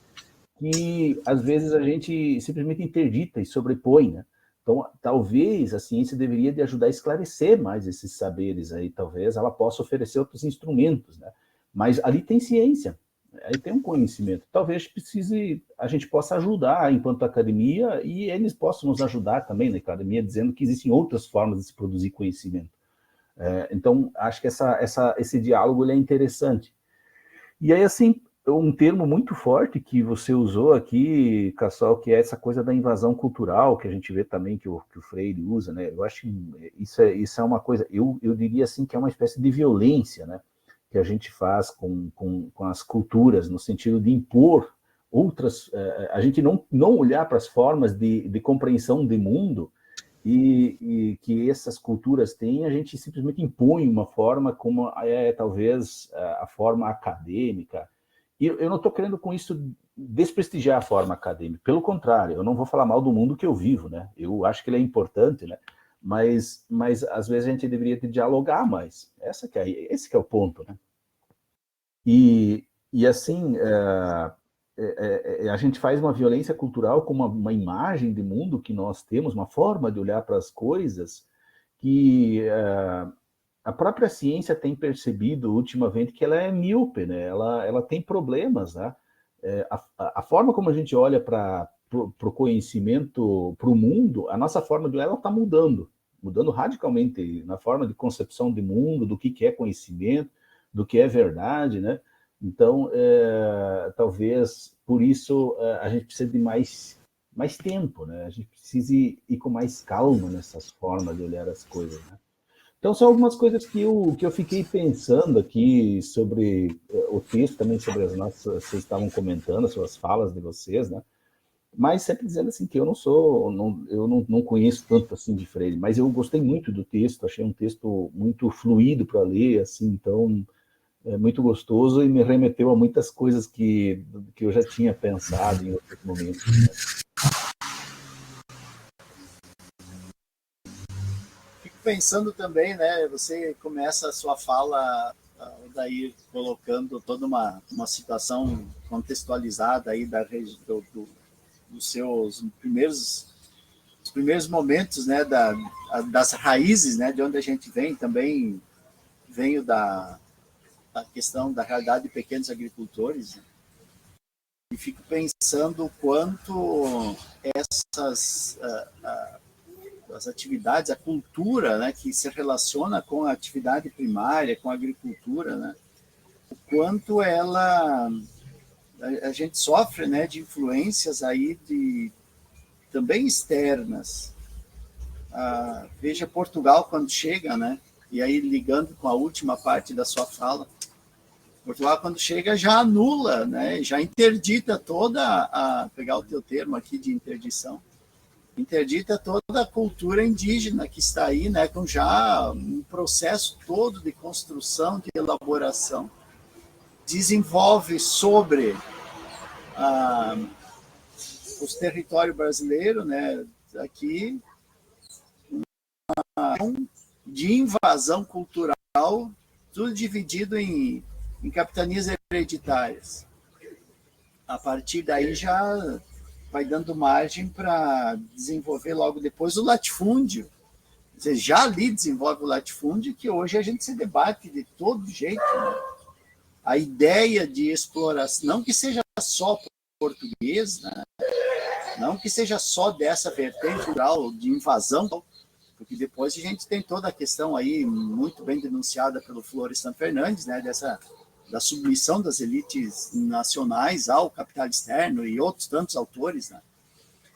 C: que, às vezes, a gente simplesmente interdita e sobrepõe, né? Então, talvez a ciência deveria de ajudar a esclarecer mais esses saberes aí, talvez ela possa oferecer outros instrumentos, né? Mas ali tem ciência. Aí tem um conhecimento. Talvez a gente possa ajudar enquanto academia e eles possam nos ajudar também na academia, dizendo que existem outras formas de se produzir conhecimento. Então, acho que esse diálogo ele é interessante. E aí, assim, um termo muito forte que você usou aqui, Cassol, que é essa coisa da invasão cultural, que a gente vê também que o Freire usa, né? Eu acho que isso é uma coisa, eu diria assim, que é uma espécie de violência, né? Que a gente faz com as culturas, no sentido de impor outras, a gente não olhar para as formas de compreensão de mundo e que essas culturas têm, a gente simplesmente impõe uma forma como talvez a forma acadêmica. E eu não estou querendo com isso desprestigiar a forma acadêmica, pelo contrário, eu não vou falar mal do mundo que eu vivo, né? Eu acho que ele é importante, né? Mas às vezes a gente deveria dialogar mais. Esse que é o ponto, né? E assim, a gente faz uma violência cultural com uma imagem de mundo que nós temos, uma forma de olhar para as coisas que a própria ciência tem percebido ultimamente que ela é míope, né? Ela tem problemas, né? A forma como a gente olha para o conhecimento, para o mundo, a nossa forma de olhar está mudando radicalmente na forma de concepção de mundo, do que é conhecimento, do que é verdade, né? Então, talvez por isso a gente precisa de mais tempo, né? A gente precisa ir com mais calma nessas formas de olhar as coisas, né? Então, são algumas coisas que eu fiquei pensando aqui sobre o texto, também sobre vocês estavam comentando, sobre as falas de vocês, né? Mas sempre dizendo assim que eu não conheço tanto assim de Freire, mas eu gostei muito do texto, achei um texto muito fluido para ler, assim, então é muito gostoso e me remeteu a muitas coisas que eu já tinha pensado em outros momentos, né?
B: Fico pensando também, né? Você começa a sua fala, Odair, colocando toda uma situação contextualizada aí dos seus primeiros momentos, né? Das raízes, né? De onde a gente vem também, venho da questão da realidade de pequenos agricultores, né? E fico pensando o quanto essas as atividades, a cultura, né, que se relaciona com a atividade primária, com a agricultura, né, o quanto a gente sofre, né, de influências aí também externas. Veja Portugal quando chega, né, e aí ligando com a última parte da sua fala, Portugal quando chega já anula, né, já interdita pegar o teu termo aqui de interdição, interdita toda a cultura indígena que está aí, né, com já um processo todo de construção, de elaboração, desenvolve sobre os territórios brasileiros, né, aqui, de invasão cultural, tudo dividido em capitanias hereditárias. A partir daí já vai dando margem para desenvolver logo depois o latifúndio. Você já ali desenvolve o latifúndio, que hoje a gente se debate de todo jeito, né? A ideia de exploração, não que seja só português, né? Não que seja só dessa vertente cultural de invasão, porque depois a gente tem toda a questão aí muito bem denunciada pelo Florestan Fernandes, né? Da submissão das elites nacionais ao capital externo e outros tantos autores, né?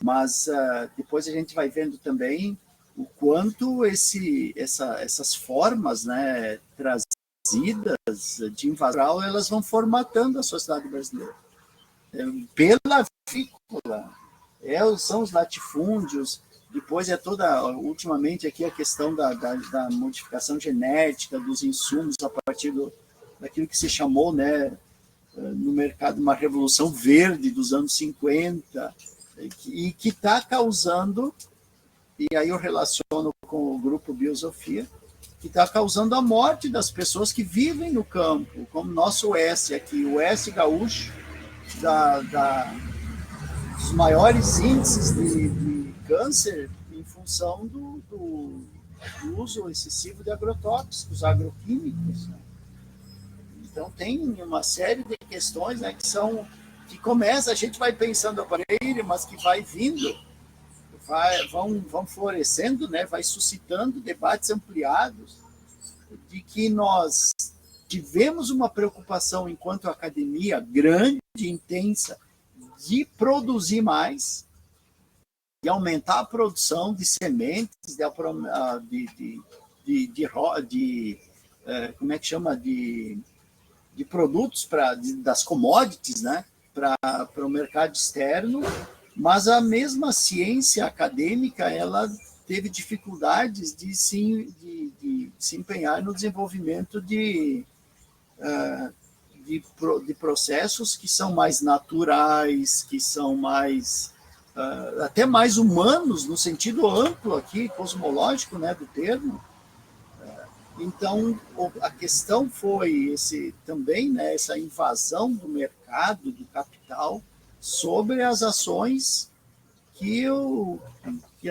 B: Mas depois a gente vai vendo também o quanto essas formas, né, trazidas de invasão, elas vão formatando a sociedade brasileira. Pela avícola, são os latifúndios, depois ultimamente aqui a questão da modificação genética dos insumos a partir daquilo que se chamou, né, no mercado, uma revolução verde dos anos 50, e que está causando, e aí eu relaciono com o grupo Biosofia, que está causando a morte das pessoas que vivem no campo, como nosso Oeste aqui, o Oeste gaúcho, dos maiores índices de câncer em função do uso excessivo de agrotóxicos, agroquímicos, né? Então, tem uma série de questões, né, que começa, a gente vai pensando aparelho, mas que vai vindo, vão florescendo, né, vai suscitando debates ampliados de que nós tivemos uma preocupação enquanto academia grande, intensa, de produzir mais, de aumentar a produção de sementes, como é que chama, de produtos das commodities, né, para o mercado externo, mas a mesma ciência acadêmica ela teve dificuldades de se empenhar no desenvolvimento de processos que são mais naturais, que são mais até mais humanos, no sentido amplo aqui, cosmológico, né, do termo. Então, a questão foi também, né, essa invasão do mercado, do capital, sobre as ações que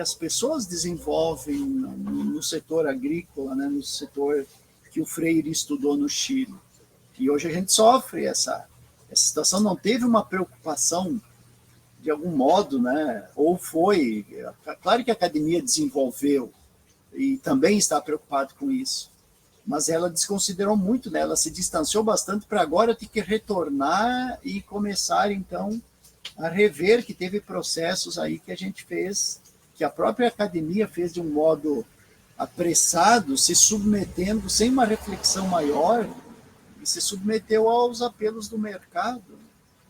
B: as pessoas desenvolvem no setor agrícola, né, no setor que o Freire estudou no Chile. E hoje a gente sofre essa situação, não teve uma preocupação de algum modo, né? Ou foi, claro que a academia desenvolveu e também está preocupado com isso, mas ela desconsiderou muito, né? Ela se distanciou bastante para agora ter que retornar e começar, então, a rever que teve processos aí que a gente fez, que a própria academia fez de um modo apressado, se submetendo sem uma reflexão maior, e se submeteu aos apelos do mercado,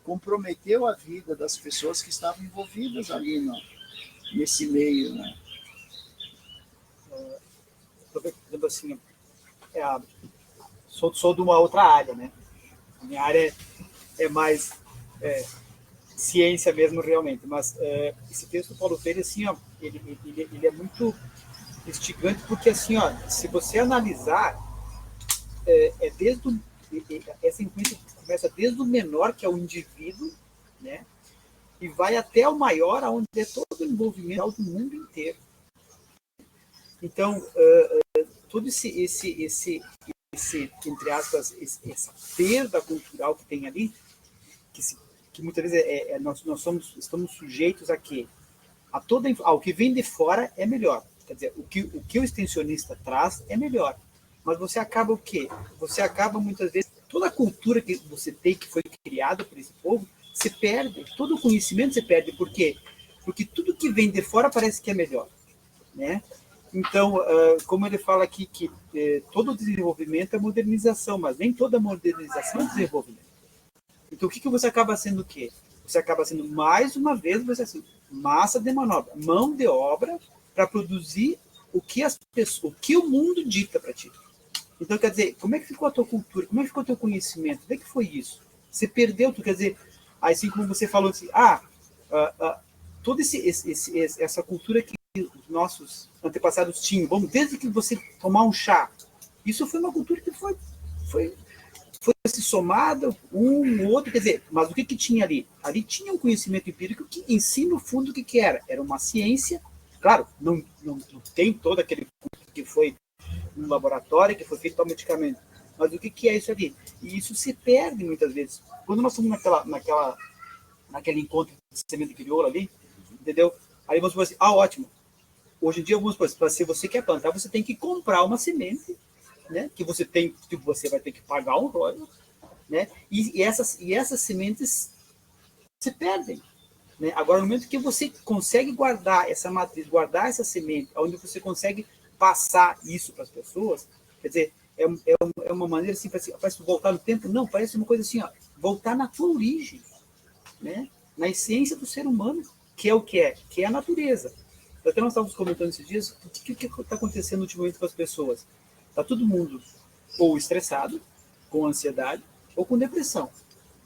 B: comprometeu a vida das pessoas que estavam envolvidas ali nesse meio, né?
D: Estou vendo assim, sou de uma outra área, né? A minha área é mais ciência mesmo, realmente, mas esse texto do Paulo Freire, assim, ó, ele é muito instigante, porque, assim, ó, se você analisar, essa influência começa desde o menor, que é o indivíduo, né, e vai até o maior, onde é todo o envolvimento do mundo inteiro. Então, todo esse entre aspas, essa perda cultural que tem ali, que muitas vezes nós estamos sujeitos a quê? Ao que vem de fora é melhor. Quer dizer, o que o extensionista traz é melhor. Mas você acaba o quê? Você acaba, muitas vezes, toda a cultura que você tem, que foi criada por esse povo, se perde. Todo o conhecimento se perde. Por quê? Porque tudo que vem de fora parece que é melhor, né? Então, como ele fala aqui, que todo desenvolvimento é modernização, mas nem toda modernização é desenvolvimento. Então, o que você acaba sendo o quê? Você acaba sendo, mais uma vez, massa de manobra, mão de obra para produzir o que o mundo dita para ti. Então, quer dizer, como é que ficou a tua cultura? Como é que ficou o teu conhecimento? Como é que foi isso? Você perdeu, quer dizer, assim como você falou assim, toda essa cultura que os nossos antepassados tinham, desde que você tomar um chá, isso foi uma cultura que foi se somada, um outro, quer dizer, mas o que tinha ali? Ali tinha um conhecimento empírico que, em si, no fundo, o que era? Era uma ciência, claro, não tem todo aquele que foi um laboratório, que foi feito automaticamente. Mas o que é isso ali? E isso se perde muitas vezes. Quando nós estamos naquele encontro de semente crioula ali, entendeu? Aí vamos supor assim, ótimo. Hoje em dia, se você quer plantar, você tem que comprar uma semente, né? Que você vai ter que pagar um royalties, né? E essas sementes se perdem. Né? Agora, no momento que você consegue guardar essa matriz, guardar essa semente, onde você consegue passar isso para as pessoas, quer dizer, é uma maneira assim, parece voltar no tempo, não, parece uma coisa assim, voltar na tua origem, né? Na essência do ser humano, que é o que é a natureza. Até nós estávamos comentando esses dias, o que está acontecendo ultimamente com as pessoas? Está todo mundo ou estressado, com ansiedade, ou com depressão.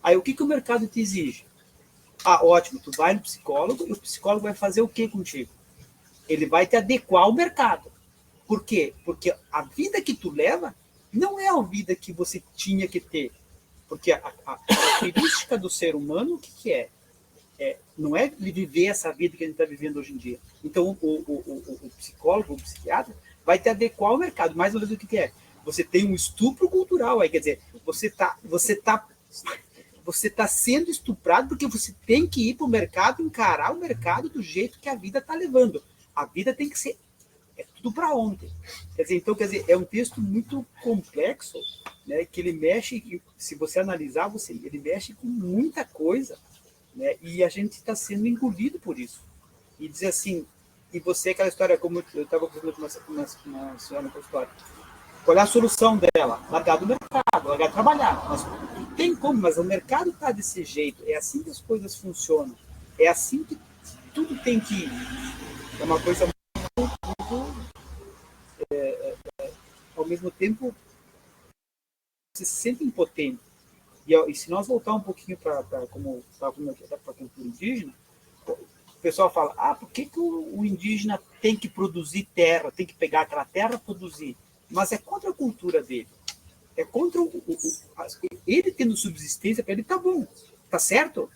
D: Aí o que o mercado te exige? Ótimo, tu vai no psicólogo e o psicólogo vai fazer o que contigo? Ele vai te adequar ao mercado. Por quê? Porque a vida que tu leva não é a vida que você tinha que ter. Porque a característica do ser humano, o que é? Não é viver essa vida que a gente está vivendo hoje em dia. Então, o psicólogo, o psiquiatra, vai te adequar ao mercado. Mais uma vez, o que é? você tem um estupro cultural aí, quer dizer, você tá sendo estuprado porque você tem que ir para o mercado, encarar o mercado do jeito que a vida está levando. A vida tem que ser tudo para ontem. Então, é um texto muito complexo, né, que ele mexe, se você analisar, ele mexe com muita coisa, né, e a gente está sendo engolido por isso. E dizer assim, e você, aquela história, como eu estava fazendo com uma senhora na história, qual é a solução dela? Largar do mercado, largar de trabalhar. Mas tem como, mas o mercado está desse jeito. É assim que as coisas funcionam. É assim que tudo tem que ir. É uma coisa muito ao mesmo tempo, você se sente impotente. E se nós voltar um pouquinho para como estava falando aqui, para a cultura indígena, o pessoal fala, por que o indígena tem que produzir terra, tem que pegar aquela terra e produzir? Mas é contra a cultura dele. É contra ele tendo subsistência, para ele tá bom, tá certo?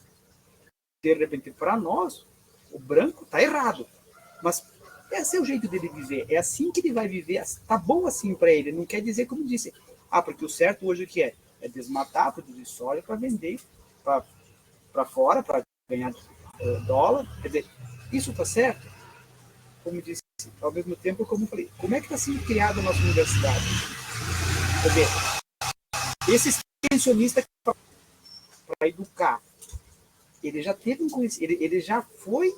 D: De repente, para nós, o branco tá errado. Mas esse é o jeito dele viver. É assim que ele vai viver. Tá bom assim para ele. Não quer dizer, como disse, porque o certo hoje o que é? É desmatar, produzir soja para vender para fora, para ganhar dólar. Quer dizer, isso tá certo? Como disse, ao mesmo tempo, como eu falei, como é que está sendo criada a nossa universidade? Quer dizer, esse extensionista para educar, ele já teve um conhecimento, ele já foi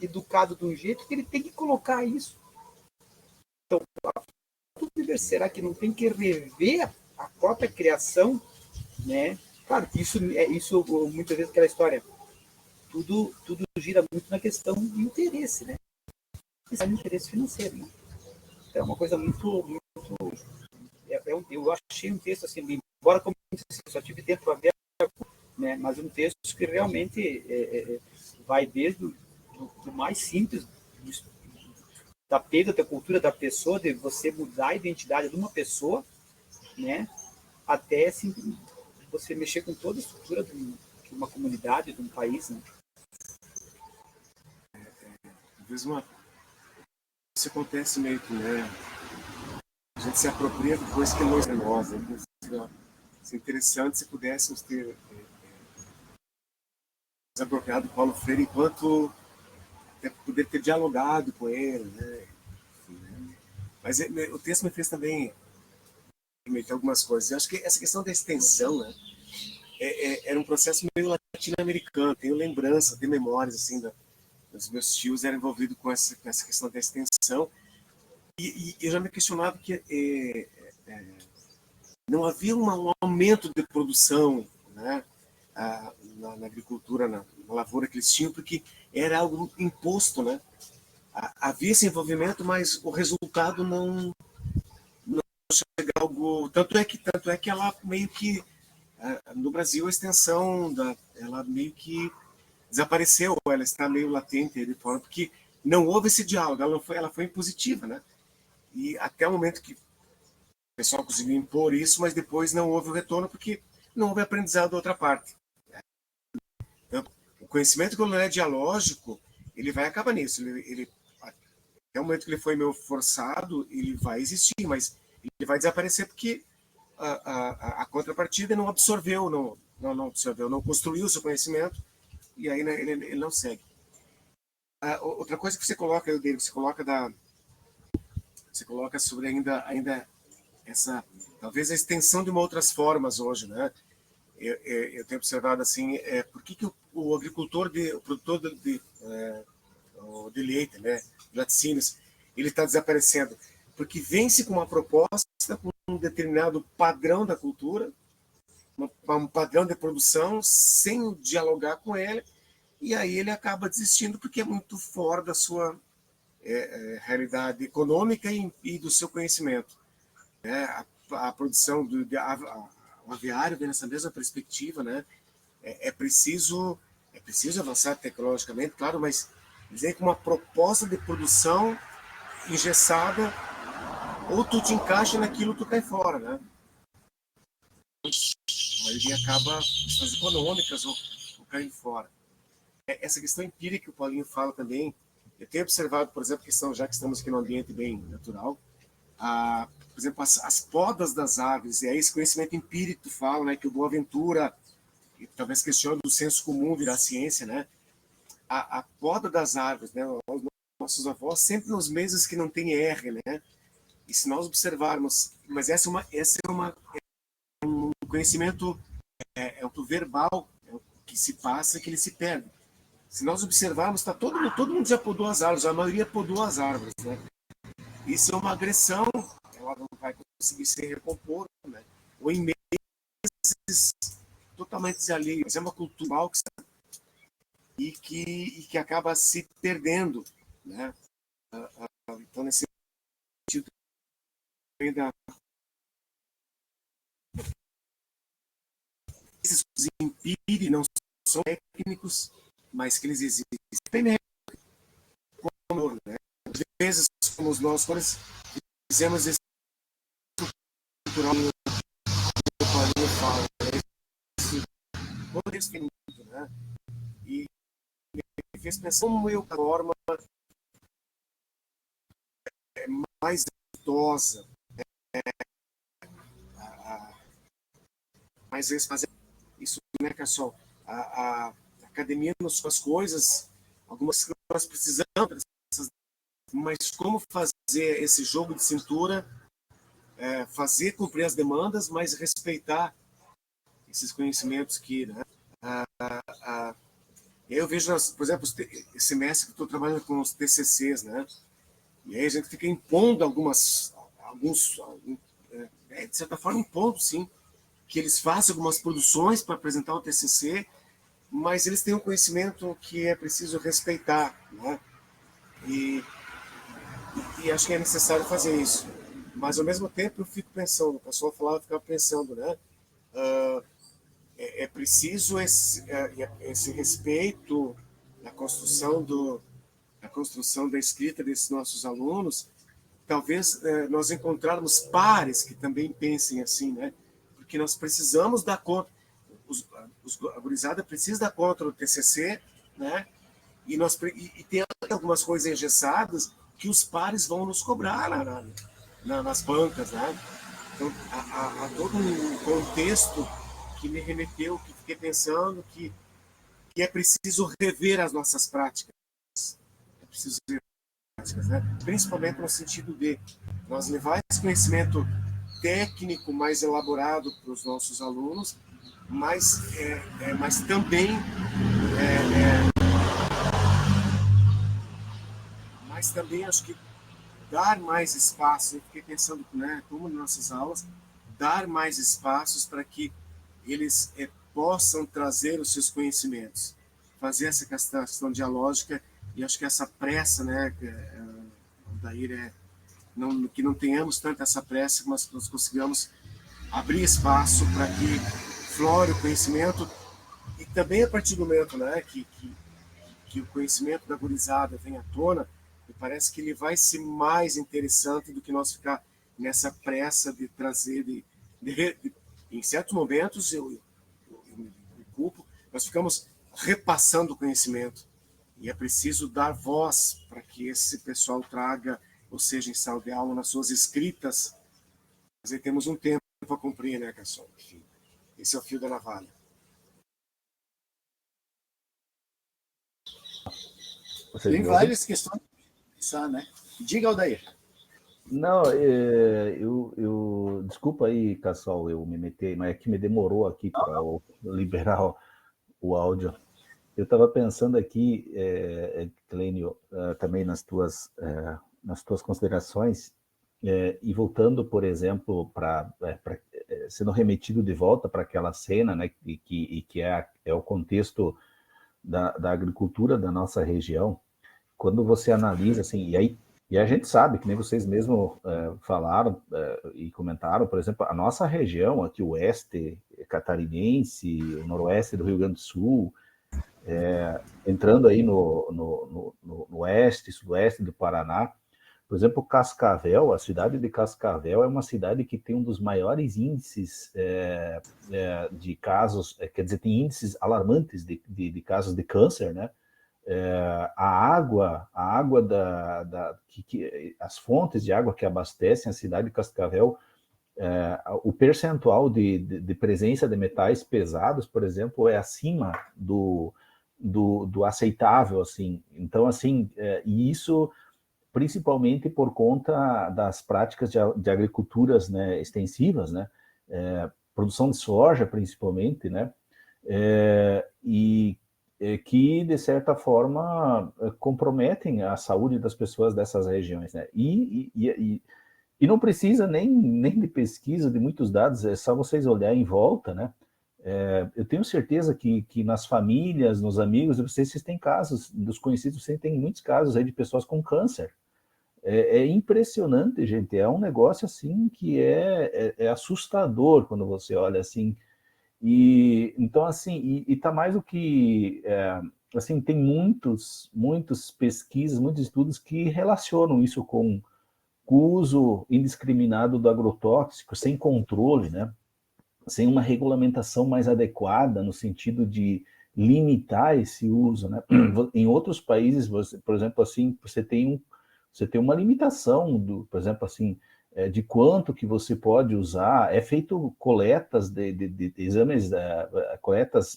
D: educado de um jeito que ele tem que colocar isso. Então, será que não tem que rever a própria criação, né? Claro que isso muitas vezes aquela história, tudo gira muito na questão do interesse, né? É um interesse financeiro, né? É uma coisa muito eu achei um texto assim, embora como eu só tive tempo para ver, né? Mas um texto que realmente vai desde do mais simples, da perda da cultura da pessoa, de você mudar a identidade de uma pessoa, né, até assim, você mexer com toda a estrutura de uma comunidade, de um país. Né?
A: Às vezes isso acontece meio que, né? A gente se apropria de coisas que não é nossa. Seria interessante se pudéssemos ter desapropriado Paulo Freire enquanto poder ter dialogado com ele, né? Enfim, né? Mas o texto me fez também meter algumas coisas. Eu acho que essa questão da extensão, né, era um processo meio latino-americano. Tenho lembrança, tenho memórias assim dos meus tios eram envolvidos com essa questão da extensão. E eu já me questionava que não havia um aumento de produção, né, na agricultura, na lavoura que eles tinham, porque era algo imposto, né? Havia esse envolvimento, mas o resultado não chega a algo. Tanto é que ela meio que no Brasil a extensão ela meio que desapareceu, ela está meio latente de forma porque não houve esse diálogo, ela foi impositiva, né? E até o momento que o pessoal conseguiu impor isso, mas depois não houve o retorno porque não houve aprendizado da outra parte. Então, o conhecimento que não é dialógico, ele vai acabar nisso. Ele até o momento que ele foi meio forçado, ele vai existir, mas ele vai desaparecer porque a contrapartida não absorveu, não construiu o seu conhecimento e aí, né, ele não segue. Outra coisa que você coloca, você coloca sobre ainda essa, talvez a extensão de outras formas hoje, né? Eu tenho observado assim, por que o agricultor, o produtor de leite, né, laticínios, ele está desaparecendo? Porque vem-se com uma proposta, com um determinado padrão da cultura, um padrão de produção, sem dialogar com ele, e aí ele acaba desistindo porque é muito fora da sua realidade econômica e do seu conhecimento. A produção do aviário vem nessa mesma perspectiva, né? É preciso avançar tecnologicamente, claro, mas dizer que uma proposta de produção engessada, ou tu te encaixa naquilo, tu cai fora, né? A maioria acaba questões econômicas ou caindo fora. Essa questão empírica que o Paulinho fala também, eu tenho observado, por exemplo, já que estamos aqui num ambiente bem natural, por exemplo, as podas das árvores, e aí esse conhecimento empírico fala, né, que o Boaventura, e talvez questione do senso comum virar ciência, né, a poda das árvores, né, os nossos avós, sempre nos meses que não tem R, né, e se nós observarmos, mas essa é um conhecimento um verbal, que se passa, que ele se perde. Se nós observarmos, todo mundo já podou as árvores, a maioria podou as árvores, né? Isso é uma agressão, ela não vai conseguir se recompor, né? Ou em meses totalmente desalheios. Mas é uma cultura e que acaba se perdendo, né? Então, nesse sentido, esses empíricos não são técnicos, mas que eles existem. Como, né? Às vezes, somos nós, quando fizemos esse cultural, o Paulinho fala, esse contexto, né? E me fez pensar como eu, a forma mais exitosa, mais vezes fazer isso, né, Cassol? A academia nas suas coisas, algumas que nós precisamos, mas como fazer esse jogo de cintura, fazer cumprir as demandas, mas respeitar esses conhecimentos que, né? Eu vejo, por exemplo, esse semestre que estou trabalhando com os TCCs, né? E aí a gente fica impondo alguns, de certa forma, impondo, sim, que eles façam algumas produções para apresentar o TCC, mas eles têm um conhecimento que é preciso respeitar, né? E acho que é necessário fazer isso. Mas, ao mesmo tempo, eu fico pensando, o pessoal falava, eu ficava pensando, né? É preciso esse respeito na construção da escrita desses nossos alunos. Talvez nós encontrarmos pares que também pensem assim, né? Porque nós precisamos dar conta, a gurizada precisa dar conta do TCC, né? E tem algumas coisas engessadas que os pares vão nos cobrar nas bancas, né? Então, há todo um contexto que me remeteu, que fiquei pensando que é preciso rever as nossas práticas. É preciso rever as práticas, né? Principalmente no sentido de nós levar esse conhecimento técnico mais elaborado para os nossos alunos, mas também acho que dar mais espaço. Eu fiquei pensando, né, como nas nossas aulas, dar mais espaços para que eles possam trazer os seus conhecimentos, fazer essa questão dialógica, e acho que essa pressa, né, Daír, que não tenhamos tanta essa pressa, mas nós consigamos abrir espaço para que flore o conhecimento, e também a partir do momento, né, que o conhecimento da gurizada vem à tona, me parece que ele vai ser mais interessante do que nós ficar nessa pressa de trazer, em certos momentos, eu me culpo, nós ficamos repassando o conhecimento, e é preciso dar voz para que esse pessoal traga, ou seja, em sala de aula, nas suas escritas. Mas aí temos um tempo para cumprir, né, Cassol? Esse é o fio da navalha.
B: Tem várias questões para pensar, né? Diga, Aldair.
C: Não, desculpa aí, Cassol, eu me meti, mas é que me demorou aqui para liberar o áudio. Eu estava pensando aqui, Clênio, também nas tuas considerações, e voltando, por exemplo, sendo remetido de volta para aquela cena, né, que é o contexto da agricultura da nossa região. Quando você analisa, assim, e a gente sabe, que nem vocês mesmos falaram e comentaram, por exemplo, a nossa região aqui, o oeste catarinense, o noroeste do Rio Grande do Sul, entrando aí no oeste, sudoeste do Paraná, por exemplo, Cascavel, a cidade de Cascavel é uma cidade que tem um dos maiores índices de casos, quer dizer, tem índices alarmantes de casos de câncer, né? A água as fontes de água que abastecem a cidade de Cascavel, o percentual de presença de metais pesados, por exemplo, é acima do aceitável, assim. Então, assim, e isso principalmente por conta das práticas de agriculturas, né, extensivas, né, produção de soja, principalmente, né, e que, de certa forma, comprometem a saúde das pessoas dessas regiões, né, e não precisa nem de pesquisa, de muitos dados, é só vocês olharem em volta, né. Eu tenho certeza que nas famílias, nos amigos, vocês têm casos, dos conhecidos, vocês têm muitos casos aí de pessoas com câncer. É impressionante, gente, é um negócio assim que é assustador quando você olha assim. E então, assim, e tá mais do que assim, tem muitas pesquisas, muitos estudos que relacionam isso com o uso indiscriminado do agrotóxico, sem controle, né? Sem uma regulamentação mais adequada no sentido de limitar esse uso, né? Em outros países, por exemplo, assim, você tem uma limitação por exemplo, assim, de quanto que você pode usar. É feito coletas de exames, coletas,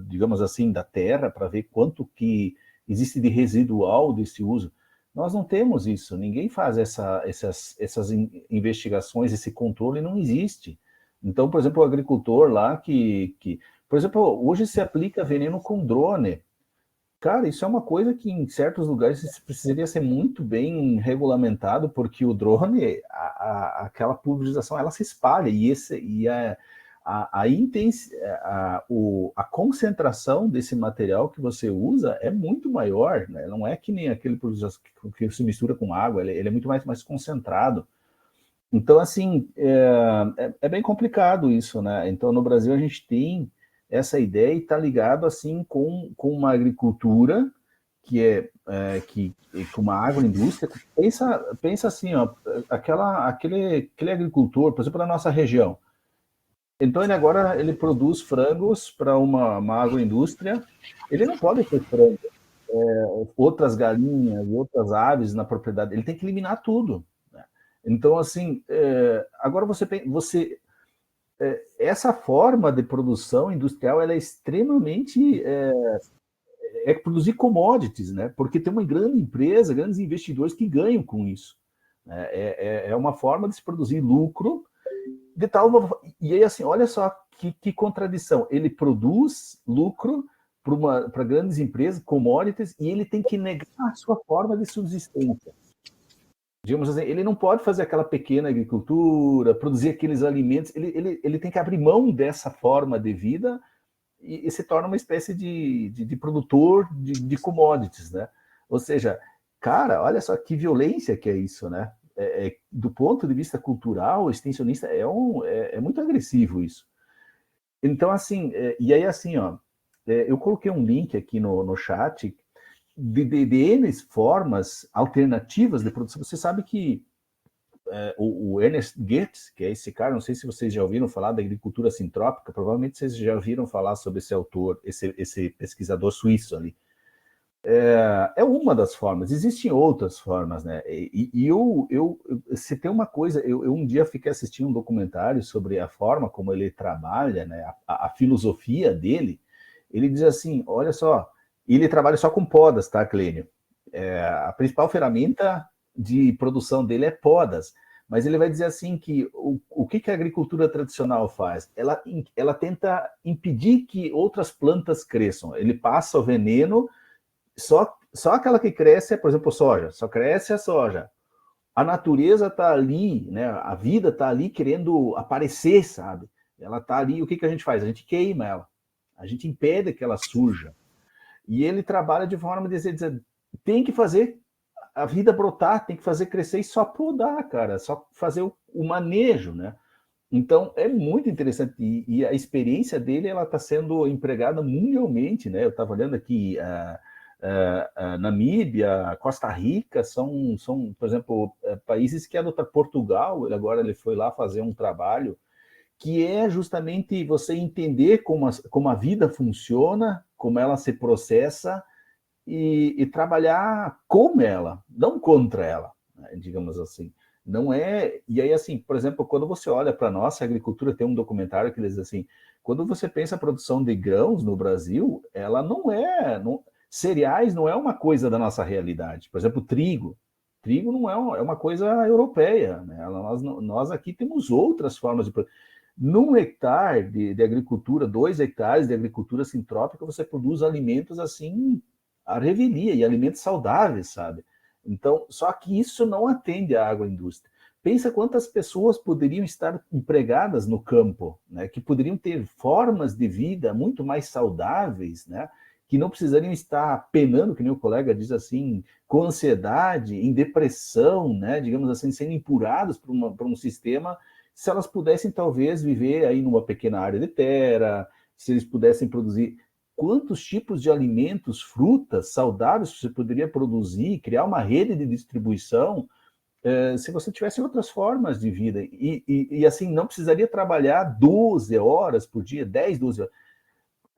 C: digamos assim, da terra para ver quanto que existe de residual desse uso. Nós não temos isso. Ninguém faz essas investigações, esse controle não existe. Então, por exemplo, o agricultor lá por exemplo, hoje se aplica veneno com drone. Cara, isso é uma coisa que em certos lugares precisaria ser muito bem regulamentado, porque o drone, aquela pulverização, ela se espalha, a concentração desse material que você usa é muito maior, né? Não é que nem aquele pulverização que se mistura com água, ele é muito mais concentrado. Então, assim, é bem complicado isso, né? Então, no Brasil, a gente tem essa ideia e está ligado, assim, com uma agricultura com uma agroindústria. Pensa assim, ó, aquele agricultor, por exemplo, na nossa região. Então, ele produz frangos para uma agroindústria. Ele não pode ter frango, outras galinhas e outras aves na propriedade. Ele tem que eliminar tudo. Então, assim, agora essa forma de produção industrial, ela é extremamente produzir commodities, né? Porque tem uma grande empresa, grandes investidores que ganham com isso. É uma forma de se produzir lucro de tal. E aí, assim, olha só que contradição. Ele produz lucro para grandes empresas, commodities, e ele tem que negar a sua forma de subsistência. Digamos assim, ele não pode fazer aquela pequena agricultura, produzir aqueles alimentos, ele tem que abrir mão dessa forma de vida e se torna uma espécie de produtor de commodities, né? Ou seja, cara, olha só que violência que é isso, né? Do ponto de vista cultural, extensionista, é muito agressivo isso. Então, assim, e aí assim, ó, eu coloquei um link aqui no chat de N formas alternativas de produção. Você sabe que o Ernest Goetz, que é esse cara, não sei se vocês já ouviram falar da agricultura sintrópica, provavelmente vocês já ouviram falar sobre esse autor, esse pesquisador suíço ali. É uma das formas, existem outras formas, né? Se tem uma coisa, eu um dia fiquei assistindo um documentário sobre a forma como ele trabalha, né? A filosofia dele. Ele diz assim, olha só, ele trabalha só com podas, tá, Clênio? A principal ferramenta de produção dele é podas, mas ele vai dizer assim que o que a agricultura tradicional faz? Ela tenta impedir que outras plantas cresçam. Ele passa o veneno, só aquela que cresce, por exemplo, soja, só cresce a soja. A natureza está ali, né? A vida está ali querendo aparecer, sabe? Ela está ali, o que a gente faz? A gente queima ela, a gente impede que ela surja. E ele trabalha de forma de dizer, tem que fazer a vida brotar, tem que fazer crescer e só podar, cara, só fazer o manejo, né? Então, é muito interessante. E a experiência dele, ela está sendo empregada mundialmente, né? Eu estava olhando aqui, Namíbia, Costa Rica, são, por exemplo, países que adotam. Portugal, agora ele foi lá fazer um trabalho que é justamente você entender como a vida funciona, como ela se processa, e trabalhar com ela, não contra ela, né, digamos assim. Não é... E aí, assim, por exemplo, quando você olha para a nossa agricultura, tem um documentário que diz assim, quando você pensa a produção de grãos no Brasil, ela não é... cereais não é uma coisa da nossa realidade. Por exemplo, trigo. Trigo não é uma coisa europeia, né? Nós aqui temos outras formas de produzir. Num hectare de agricultura, 2 hectares de agricultura sintrópica, você produz alimentos assim, à revelia, e alimentos saudáveis, sabe? Então, só que isso não atende à agroindústria. Pensa quantas pessoas poderiam estar empregadas no campo, né? Que poderiam ter formas de vida muito mais saudáveis, né? Que não precisariam estar penando, que nem o colega diz assim, com ansiedade, em depressão, né? Digamos assim, sendo empurrados para um sistema, se elas pudessem talvez viver aí numa pequena área de terra, se eles pudessem produzir quantos tipos de alimentos, frutas saudáveis você poderia produzir, criar uma rede de distribuição, se você tivesse outras formas de vida. E assim, não precisaria trabalhar 12 horas por dia, 10, 12 horas.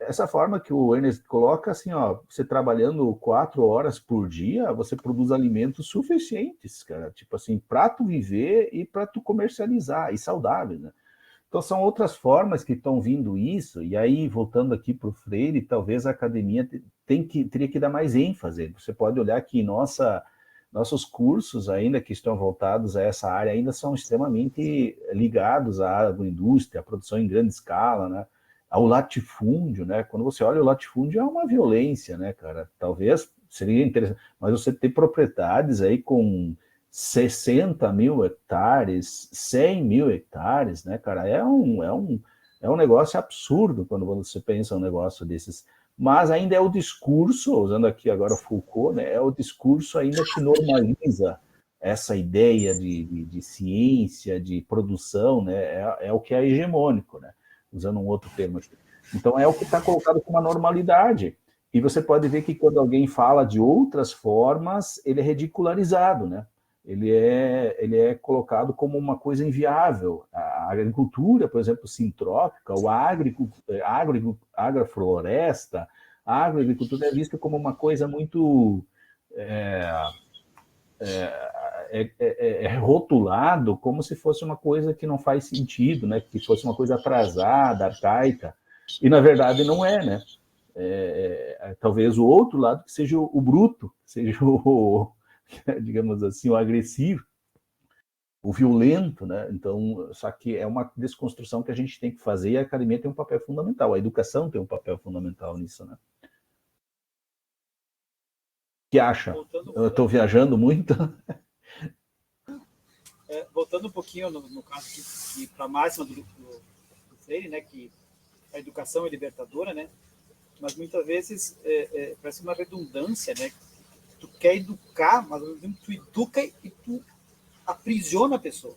C: Essa forma que o Ernest coloca, assim, ó, você trabalhando 4 horas por dia, você produz alimentos suficientes, cara, tipo assim, para tu viver e para tu comercializar, e saudáveis, né? Então, são outras formas que estão vindo isso, e aí, voltando aqui para o Freire, talvez a academia teria que dar mais ênfase. Você pode olhar que nossos cursos, ainda que estão voltados a essa área, ainda são extremamente ligados à agroindústria, à produção em grande escala, né? Ao latifúndio, né? Quando você olha o latifúndio, é uma violência, né, cara? Talvez seria interessante, mas você ter propriedades aí com 60 mil hectares, 100 mil hectares, né, cara? É um negócio absurdo quando você pensa um negócio desses. Mas ainda é o discurso, usando aqui agora Foucault, né, é o discurso ainda que normaliza essa ideia de ciência, de produção, né, é o que é hegemônico, né, usando um outro termo aqui. Então é o que está colocado como uma normalidade. E você pode ver que quando alguém fala de outras formas, ele é ridicularizado, né? Ele é colocado como uma coisa inviável. A agricultura, por exemplo, sintrópica, ou a agrofloresta, a agroagricultura é vista como uma coisa muito... rotulado como se fosse uma coisa que não faz sentido, né? Que fosse uma coisa atrasada, arcaica. E, na verdade, não é, né? Talvez o outro lado que seja o bruto, seja o, digamos assim, o agressivo, o violento, né? Então, só que é uma desconstrução que a gente tem que fazer, e a academia tem um papel fundamental, a educação tem um papel fundamental nisso, né? O que acha? Eu estou viajando muito?
D: Voltando um pouquinho no caso que para a máxima do Freire, né, que a educação é libertadora, né? Mas muitas vezes parece uma redundância, né? Tu quer educar, mas ao mesmo tempo tu educa e tu aprisiona a pessoa.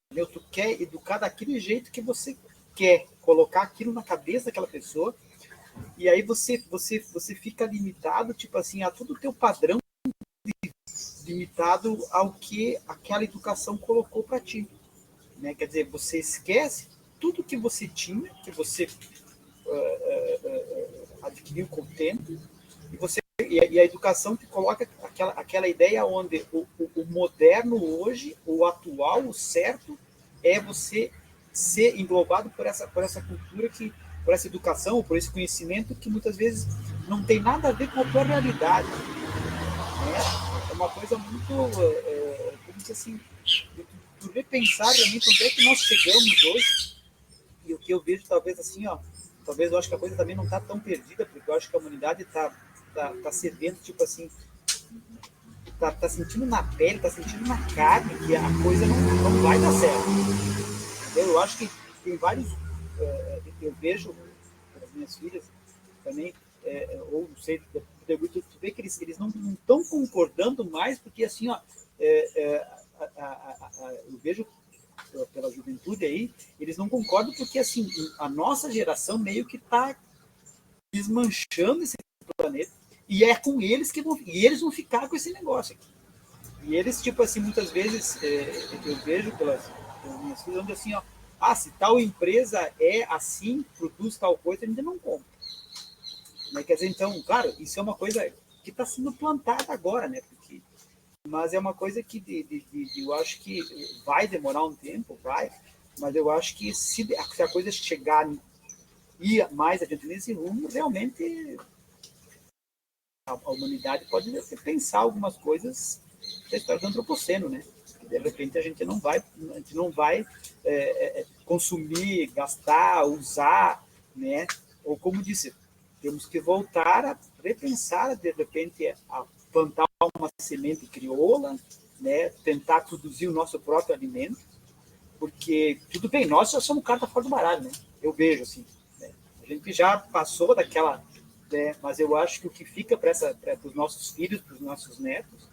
D: Entendeu? Tu quer educar daquele jeito que você quer, colocar aquilo na cabeça daquela pessoa, e aí você fica limitado, tipo assim, a todo o teu padrão, limitado ao que aquela educação colocou para ti. Né? Quer dizer, você esquece tudo que você tinha, que você adquiriu com o tempo, e a educação te coloca aquela ideia onde o moderno hoje, o atual, o certo, é você ser englobado por essa cultura, por essa educação, por esse conhecimento que muitas vezes não tem nada a ver com a tua realidade. Né? É uma coisa muito, como dizer assim, tu repensar realmente onde é que nós chegamos hoje, e o que eu vejo talvez assim, ó, talvez eu acho que a coisa também não está tão perdida, porque eu acho que a humanidade está sedenta, tipo assim, tá sentindo na pele, tá sentindo na carne que a coisa não vai dar certo. Entendeu? Eu acho que tem vários, eu vejo as minhas filhas também, ou não sei, tu vê que eles não estão concordando mais, porque assim, ó, eu vejo pela juventude aí, eles não concordam porque assim, a nossa geração meio que está desmanchando esse planeta, e é com eles e eles vão ficar com esse negócio aqui. E eles, tipo assim, muitas vezes, eu vejo pelas minhas filhas, onde assim, ó, se tal empresa é assim, produz tal coisa, ainda não compra. Né? Quer dizer, então, claro, isso é uma coisa que está sendo plantada agora, né? Mas é uma coisa que eu acho que vai demorar um tempo, mas eu acho que se a coisa chegar e ir mais adiante nesse rumo, realmente a humanidade pode pensar algumas coisas da história do antropoceno, né? De repente a gente não vai consumir, gastar, usar, né? Ou como disse, temos que voltar a repensar, de repente, a plantar uma semente crioula, né? Tentar produzir o nosso próprio alimento, porque, tudo bem, nós já somos carta fora do baralho, né? Eu vejo, assim, né? A gente já passou daquela... Né? Mas eu acho que o que fica para os nossos filhos, para os nossos netos,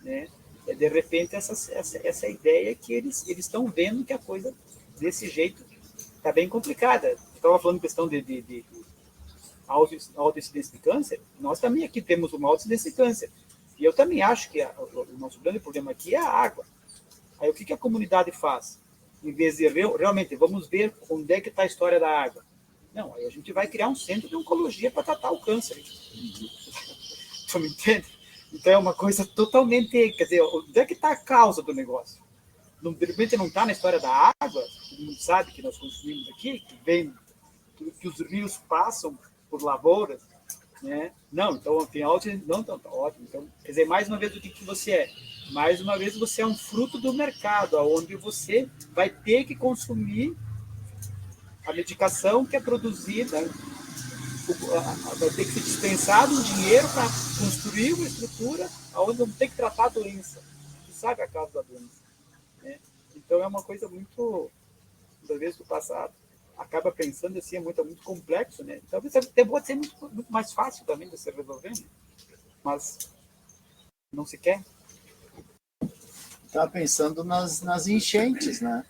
D: né? É, de repente, essa ideia que eles estão vendo que a coisa, desse jeito, está bem complicada. Eu estava falando questão de autoincidência de câncer, nós também aqui temos uma autoincidência de câncer. E eu também acho que o nosso grande problema aqui é a água. Aí o que a comunidade faz? Em vez de realmente, vamos ver onde é que está a história da água. Não, aí a gente vai criar um centro de oncologia para tratar o câncer. Tu me entende? Então é uma coisa totalmente... Quer dizer, onde é que está a causa do negócio? De repente não está na história da água, todo mundo sabe que nós consumimos aqui, que os rios passam por lavouras, né? Não, então tem não, então tá ótimo. Então, quer dizer, mais uma vez, o que você é? Mais uma vez, você é um fruto do mercado, onde você vai ter que consumir a medicação que é produzida, vai ter que ser dispensado um dinheiro para construir uma estrutura onde não tem que tratar a doença. Você sabe a causa da doença, né? Então é uma coisa muito, da vez do passado, acaba pensando assim, é muito complexo, né? Talvez até pode ser muito mais fácil também de se resolver, né? Mas não se quer.
B: Está pensando nas enchentes, né?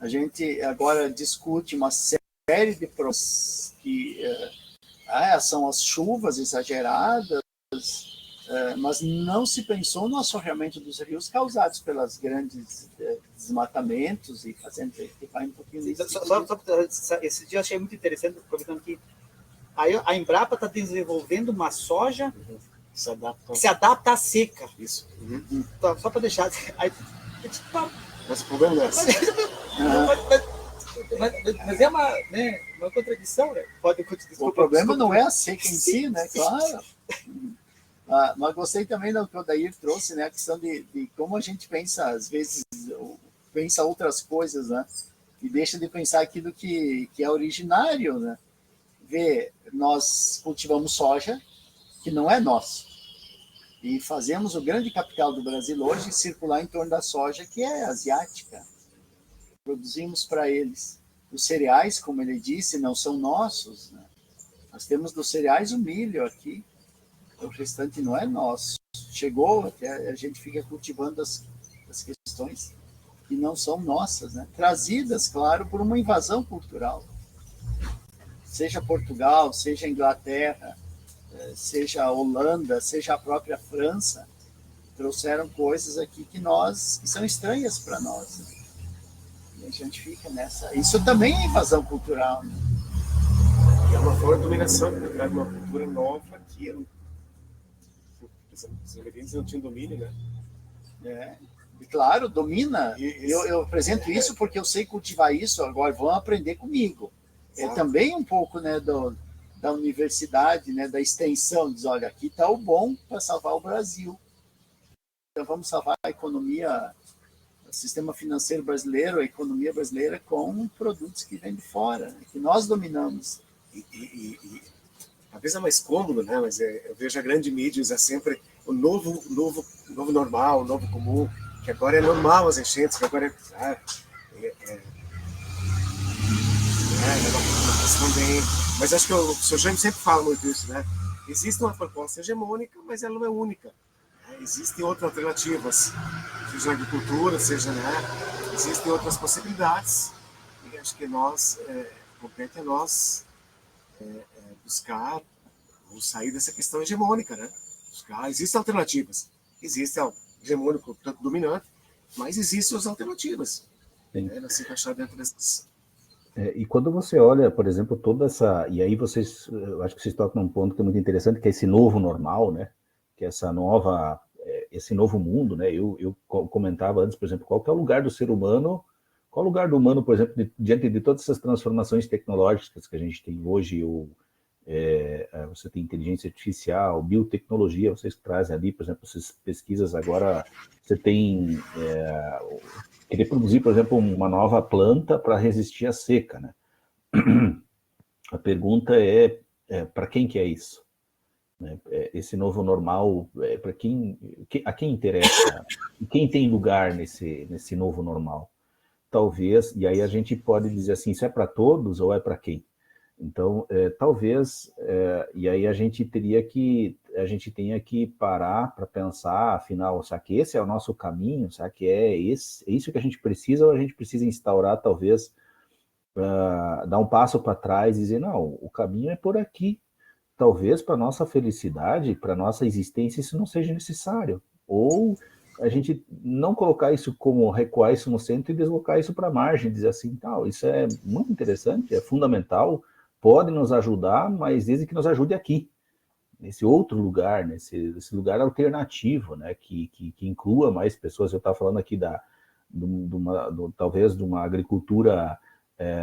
B: A gente agora discute uma série de problemas que são as chuvas exageradas, mas não se pensou no assoreamento dos rios causados pelas grandes desmatamentos e fazendo que vai um pouquinho disso.
D: Esse dia eu achei muito interessante, aproveitando que a Embrapa está desenvolvendo uma soja que se adapta à seca.
A: Isso.
D: Só para deixar... Aí,
A: mas o problema é esse.
D: Mas é uma contradição, né?
B: O problema não é a seca em si, né? Claro. Mas gostei também do que o Odair trouxe, né? A questão de como a gente pensa, às vezes, pensa outras coisas, né? E deixa de pensar aquilo que é originário, né? Nós cultivamos soja, que não é nosso. E fazemos o grande capital do Brasil hoje circular em torno da soja, que é asiática. Produzimos para eles. Os cereais, como ele disse, não são nossos, né? Nós temos dos cereais o milho aqui, o restante não é nosso. Chegou, até a gente fica cultivando as questões que não são nossas, né? Trazidas, claro, por uma invasão cultural. Seja Portugal, seja Inglaterra, seja a Holanda, seja a própria França, trouxeram coisas aqui que são estranhas para nós, né? E a gente fica nessa... Isso também é invasão cultural, né?
A: É uma forma de dominação, que traz uma cultura nova aqui. Os ingredientes não tinham domínio, né?
B: E claro, domina. Eu apresento isso porque eu sei cultivar isso, agora vão aprender comigo. É também um pouco, né, da universidade, né, da extensão, diz, olha, aqui está o bom para salvar o Brasil. Então vamos salvar a economia, o sistema financeiro brasileiro, a economia brasileira com produtos que vêm de fora, né, que nós dominamos.
A: Talvez é mais cômodo, né? Mas eu vejo a grande mídia usar sempre o novo normal, o novo comum, que agora é normal as enchentes, que agora é uma questão bem... Mas acho que o Sr. Jaime sempre fala muito isso, né? Existe uma proposta hegemônica, mas ela não é única. Existem outras alternativas, seja na agricultura, seja, né? Existem outras possibilidades. E acho que compete a nós buscar ou sair dessa questão hegemônica, né? Existem alternativas. Existe o hegemônico dominante, mas existem as alternativas. Né? Se encaixar dentro dessas...
C: E quando você olha, por exemplo, toda essa... E aí vocês, eu acho que vocês tocam num ponto que é muito interessante, que é esse novo normal, né? Que é essa nova, esse novo mundo, né? Eu comentava antes, por exemplo, qual que é o lugar do ser humano, qual é o lugar do humano, por exemplo, diante de todas essas transformações tecnológicas que a gente tem hoje, você tem inteligência artificial, biotecnologia, vocês trazem ali, por exemplo, essas pesquisas agora, você tem... querer produzir, por exemplo, uma nova planta para resistir à seca, né? A pergunta para quem que é isso? Né? Esse novo normal, para a quem interessa? Quem tem lugar nesse novo normal? Talvez, e aí a gente pode dizer assim, isso é para todos ou é para quem? Então, talvez, e aí a gente tenha que parar para pensar, afinal, será que esse é o nosso caminho? Será que é isso que a gente precisa, ou a gente precisa instaurar, talvez, dar um passo para trás e dizer, não, o caminho é por aqui. Talvez para nossa felicidade, para nossa existência, isso não seja necessário. Ou a gente não colocar isso como recuar isso no centro e deslocar isso para a margem, dizer assim, tal, isso é muito interessante, é fundamental, pode nos ajudar, mas desde que nos ajude aqui, nesse outro lugar, nesse lugar alternativo, né, que inclua mais pessoas. Eu estava falando aqui talvez de uma agricultura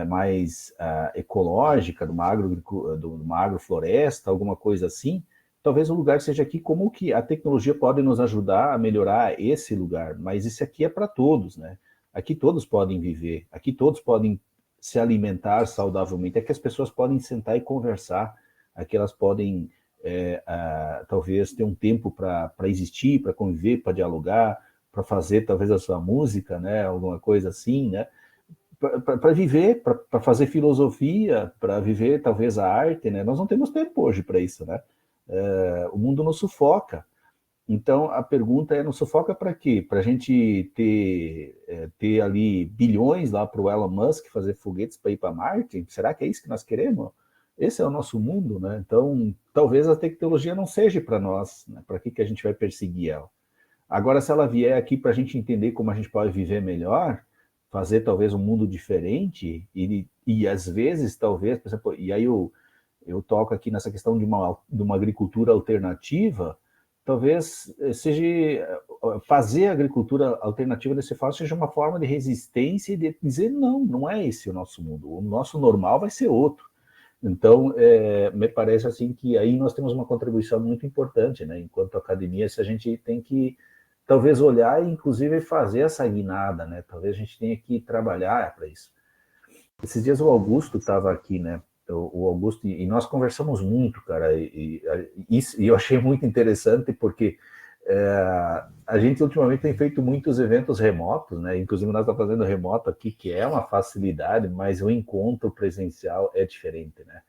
C: mais ecológica, de uma agrofloresta, alguma coisa assim. Talvez o lugar seja aqui, como que a tecnologia pode nos ajudar a melhorar esse lugar, mas isso aqui é para todos, né? Aqui todos podem viver, aqui todos podem se alimentar saudavelmente, aqui as pessoas podem sentar e conversar, aqui elas podem talvez ter um tempo para existir, para conviver, para dialogar, para fazer talvez a sua música, né? Alguma coisa assim, né? Para viver, para fazer filosofia, para viver talvez a arte, né? Nós não temos tempo hoje para isso, né? O mundo nos sufoca. Então, a pergunta nos sufoca para quê? Para a gente ter ali bilhões lá para o Elon Musk fazer foguetes para ir para Marte? Será que é isso que nós queremos? Esse é o nosso mundo, né? Então, talvez a tecnologia não seja para nós, né? Para que a gente vai perseguir ela? Agora, se ela vier aqui para a gente entender como a gente pode viver melhor, fazer talvez um mundo diferente, e às vezes, talvez, por exemplo, e aí eu toco aqui nessa questão de uma agricultura alternativa, talvez fazer a agricultura alternativa desse fácil seja uma forma de resistência e de dizer, não é esse o nosso mundo, o nosso normal vai ser outro. Então, me parece assim que aí nós temos uma contribuição muito importante, né? Enquanto academia, se a gente tem que talvez olhar e inclusive fazer essa guinada, né? Talvez a gente tenha que trabalhar para isso. Esses dias o Augusto estava aqui, né? O Augusto, e nós conversamos muito, cara, e eu achei muito interessante porque a gente ultimamente tem feito muitos eventos remotos, né? Inclusive nós estamos fazendo remoto aqui, que é uma facilidade, mas o encontro presencial é diferente, né?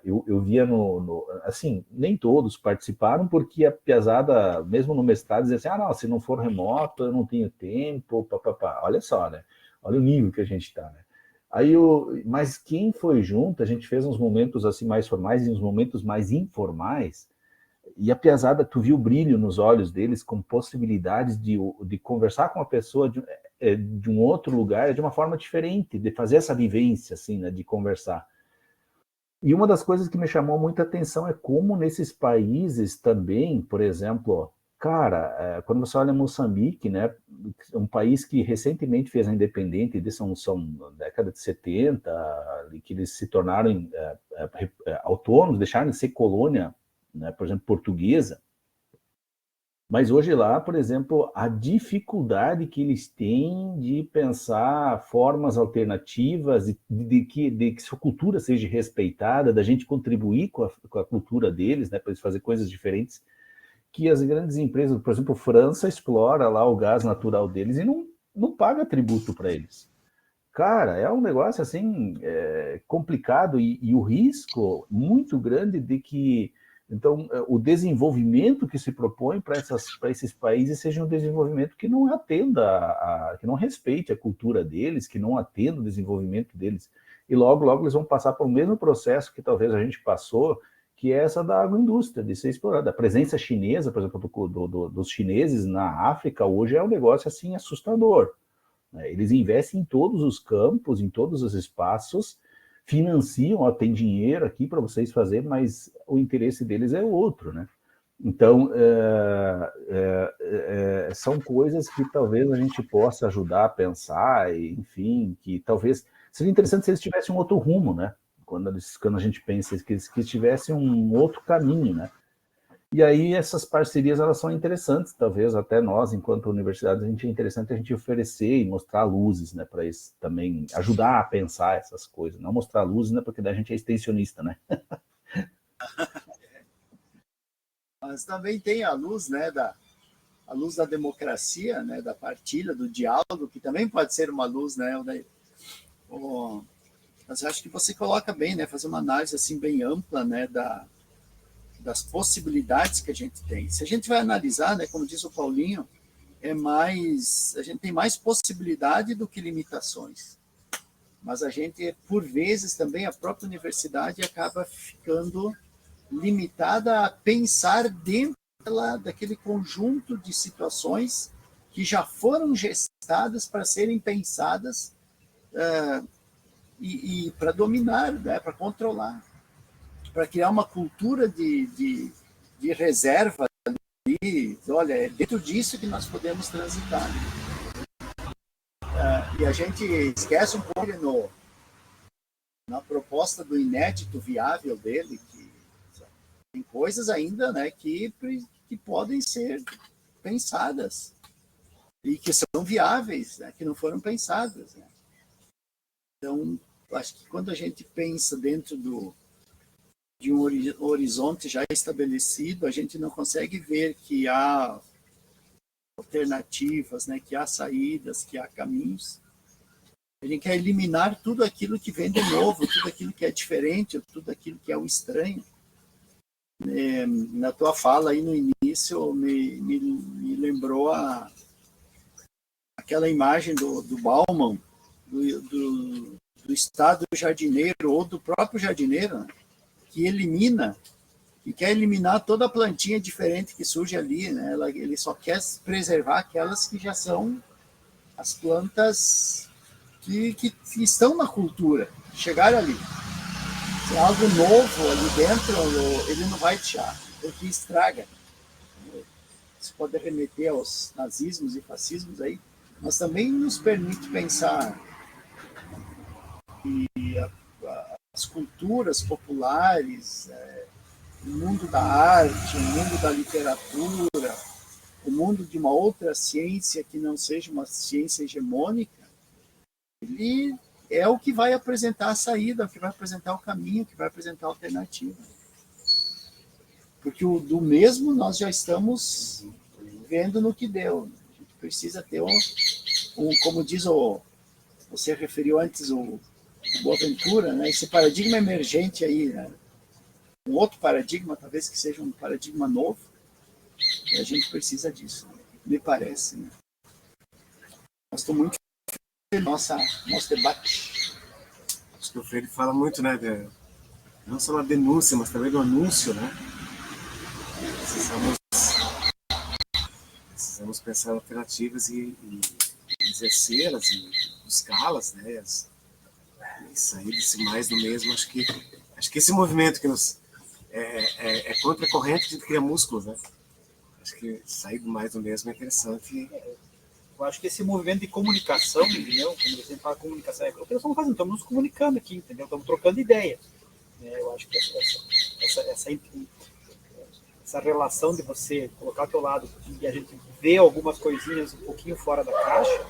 C: Eu via assim, nem todos participaram, porque a piazada, mesmo no mestrado, dizia assim, não, se não for remoto, eu não tenho tempo, papapá. Olha só, né? Olha o nível que a gente está, né? Mas quem foi junto, a gente fez uns momentos assim mais formais e uns momentos mais informais, e a piazada, tu viu o brilho nos olhos deles, com possibilidades de conversar com a pessoa de um outro lugar, de uma forma diferente, de fazer essa vivência, assim, né, de conversar. E uma das coisas que me chamou muita atenção é como nesses países também, por exemplo, cara, quando você olha Moçambique, né, um país que recentemente fez a independência, são década de 70, que eles se tornaram autônomos, deixaram de ser colônia, né, por exemplo, portuguesa. Mas hoje lá, por exemplo, a dificuldade que eles têm de pensar formas alternativas, de que sua cultura seja respeitada, da gente contribuir com a cultura deles, né, para eles fazerem coisas diferentes, que as grandes empresas, por exemplo, França explora lá o gás natural deles e não paga tributo para eles. Cara, é um negócio assim complicado e o risco muito grande de que então o desenvolvimento que se propõe para esses países seja um desenvolvimento que não atenda, que não respeite a cultura deles, que não atenda o desenvolvimento deles. E logo eles vão passar pelo mesmo processo que talvez a gente passou, que é essa da agroindústria, de ser explorada. A presença chinesa, por exemplo, dos chineses na África hoje é um negócio assim assustador. né? Eles investem em todos os campos, em todos os espaços, financiam, ó, tem dinheiro aqui para vocês fazerem, mas o interesse deles é outro, né? Então, são coisas que talvez a gente possa ajudar a pensar, e, enfim, que talvez seria interessante se eles tivessem um outro rumo, né? Quando a gente pensa que eles tivessem um outro caminho, né? E aí essas parcerias, elas são interessantes, talvez até nós, enquanto universidade, a gente é interessante a gente oferecer e mostrar luzes, né? Para isso também ajudar a pensar essas coisas, não mostrar luzes, né? Porque daí a gente é extensionista, né?
B: Mas também tem a luz, né, a luz da democracia, né, da partilha, do diálogo, que também pode ser uma luz, né? Mas eu acho que você coloca bem, né, fazer uma análise assim bem ampla, né, das possibilidades que a gente tem. Se a gente vai analisar, né, como diz o Paulinho, a gente tem mais possibilidade do que limitações. Mas a gente, por vezes, também a própria universidade acaba ficando limitada a pensar dentro daquele conjunto de situações que já foram gestadas para serem pensadas e para dominar, né, para controlar, para criar uma cultura de reserva ali. Olha, é dentro disso que nós podemos transitar. E a gente esquece um pouco na proposta do inédito viável dele, que tem coisas ainda, né, que podem ser pensadas e que são viáveis, né, que não foram pensadas, né? Então, acho que quando a gente pensa dentro de um horizonte já estabelecido, a gente não consegue ver que há alternativas, né, que há saídas, que há caminhos. A gente quer eliminar tudo aquilo que vem de novo, tudo aquilo que é diferente, tudo aquilo que é o estranho. Na tua fala aí no início, me lembrou aquela imagem do Bauman, do estado jardineiro, ou do próprio jardineiro, né, que quer eliminar toda a plantinha diferente que surge ali, né? Ele só quer preservar aquelas que já são as plantas que estão na cultura, chegaram ali. Se é algo novo ali dentro, ele não vai deixar, porque estraga. Isso pode remeter aos nazismos e fascismos aí, mas também nos permite pensar que as culturas populares, o mundo da arte, o mundo da literatura, o mundo de uma outra ciência que não seja uma ciência hegemônica, ele é o que vai apresentar a saída, o que vai apresentar o caminho, o que vai apresentar a alternativa. Porque do mesmo nós já estamos vendo no que deu. A gente precisa ter como diz você referiu antes o Boaventura, né, esse paradigma emergente aí, né, um outro paradigma, talvez que seja um paradigma novo, e a gente precisa disso, né, me parece. Né. Eu estou muito feliz no nosso debate.
A: Acho que o Freire fala muito, né, não só na denúncia, mas também do anúncio, né? Precisamos pensar alternativas e exercê-las e buscá-las, né? E sair desse mais do mesmo. Acho que esse movimento que nos é contra a corrente, a gente cria músculos, né? Acho que sair do mais do mesmo é interessante.
D: Eu acho que esse movimento de comunicação, entendeu? Quando você fala comunicação, é o que nós estamos fazendo, estamos nos comunicando aqui, entendeu? Estamos trocando ideias. Eu acho que essa relação de você colocar ao teu lado e a gente ver algumas coisinhas um pouquinho fora da caixa,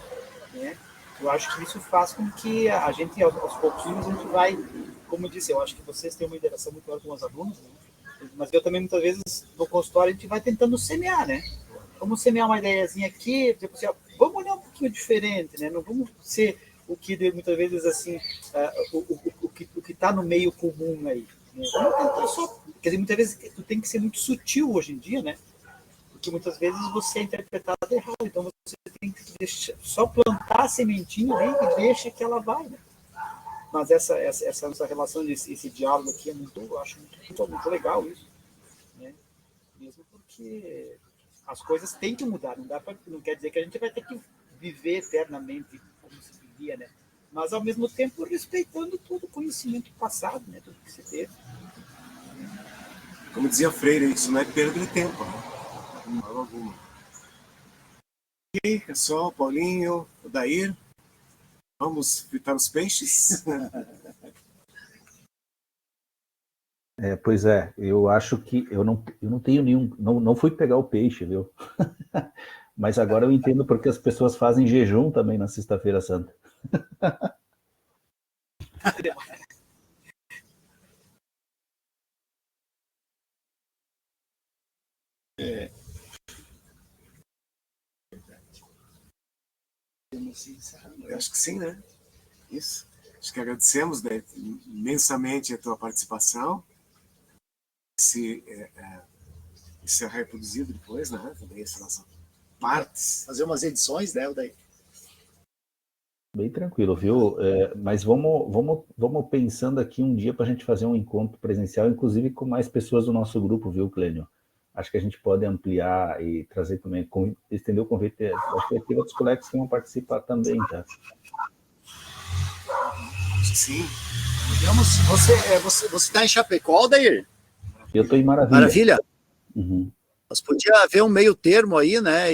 D: né? Eu acho que isso faz com que a gente, aos pouquinhos, a gente vai, como eu disse, eu acho que vocês têm uma interação muito maior com os alunos, né? Mas eu também, muitas vezes, no consultório, a gente vai tentando semear, né? Vamos semear uma ideiazinha aqui, tipo assim, ó, vamos olhar um pouquinho diferente, né? Não vamos ser o que, muitas vezes, assim, o que está no meio comum aí. Né? Vamos tentar só... Quer dizer, muitas vezes tu tem que ser muito sutil hoje em dia, né? Porque muitas vezes você é interpretado errado. Então você tem que só plantar a sementinha aí e deixa que ela vai, né? Mas essa nossa relação, esse diálogo aqui, eu acho muito legal isso. Né? Mesmo porque as coisas têm que mudar. Não quer dizer que a gente vai ter que viver eternamente dia, né? Mas, ao mesmo tempo, respeitando todo o conhecimento passado, né? Tudo que você teve.
A: Como dizia Freire, isso não é perda de tempo, né? De forma alguma. E pessoal, Paulinho, Odair, vamos fritar os peixes?
C: Pois é, eu acho que eu não tenho nenhum, não fui pegar o peixe, viu? Mas agora eu entendo porque as pessoas fazem jejum também na Sexta-feira Santa.
A: Eu acho que sim, né? Isso. Acho que agradecemos, né, imensamente a tua participação. Isso é reproduzido depois, né? Também essa nossa partes.
B: Fazer umas edições, né, Odair?
C: Bem tranquilo, viu? Mas vamos pensando aqui um dia para a gente fazer um encontro presencial, inclusive com mais pessoas do nosso grupo, viu, Clênio? Acho que a gente pode ampliar e trazer também, estender o convite. Acho que vai ter outros colegas que vão participar também, tá?
A: Acho que sim.
B: Digamos, você está em Chapecó, Odair?
C: Eu estou em Maravilha.
B: Maravilha.
C: Uhum.
B: Nós podíamos haver um meio termo aí, né?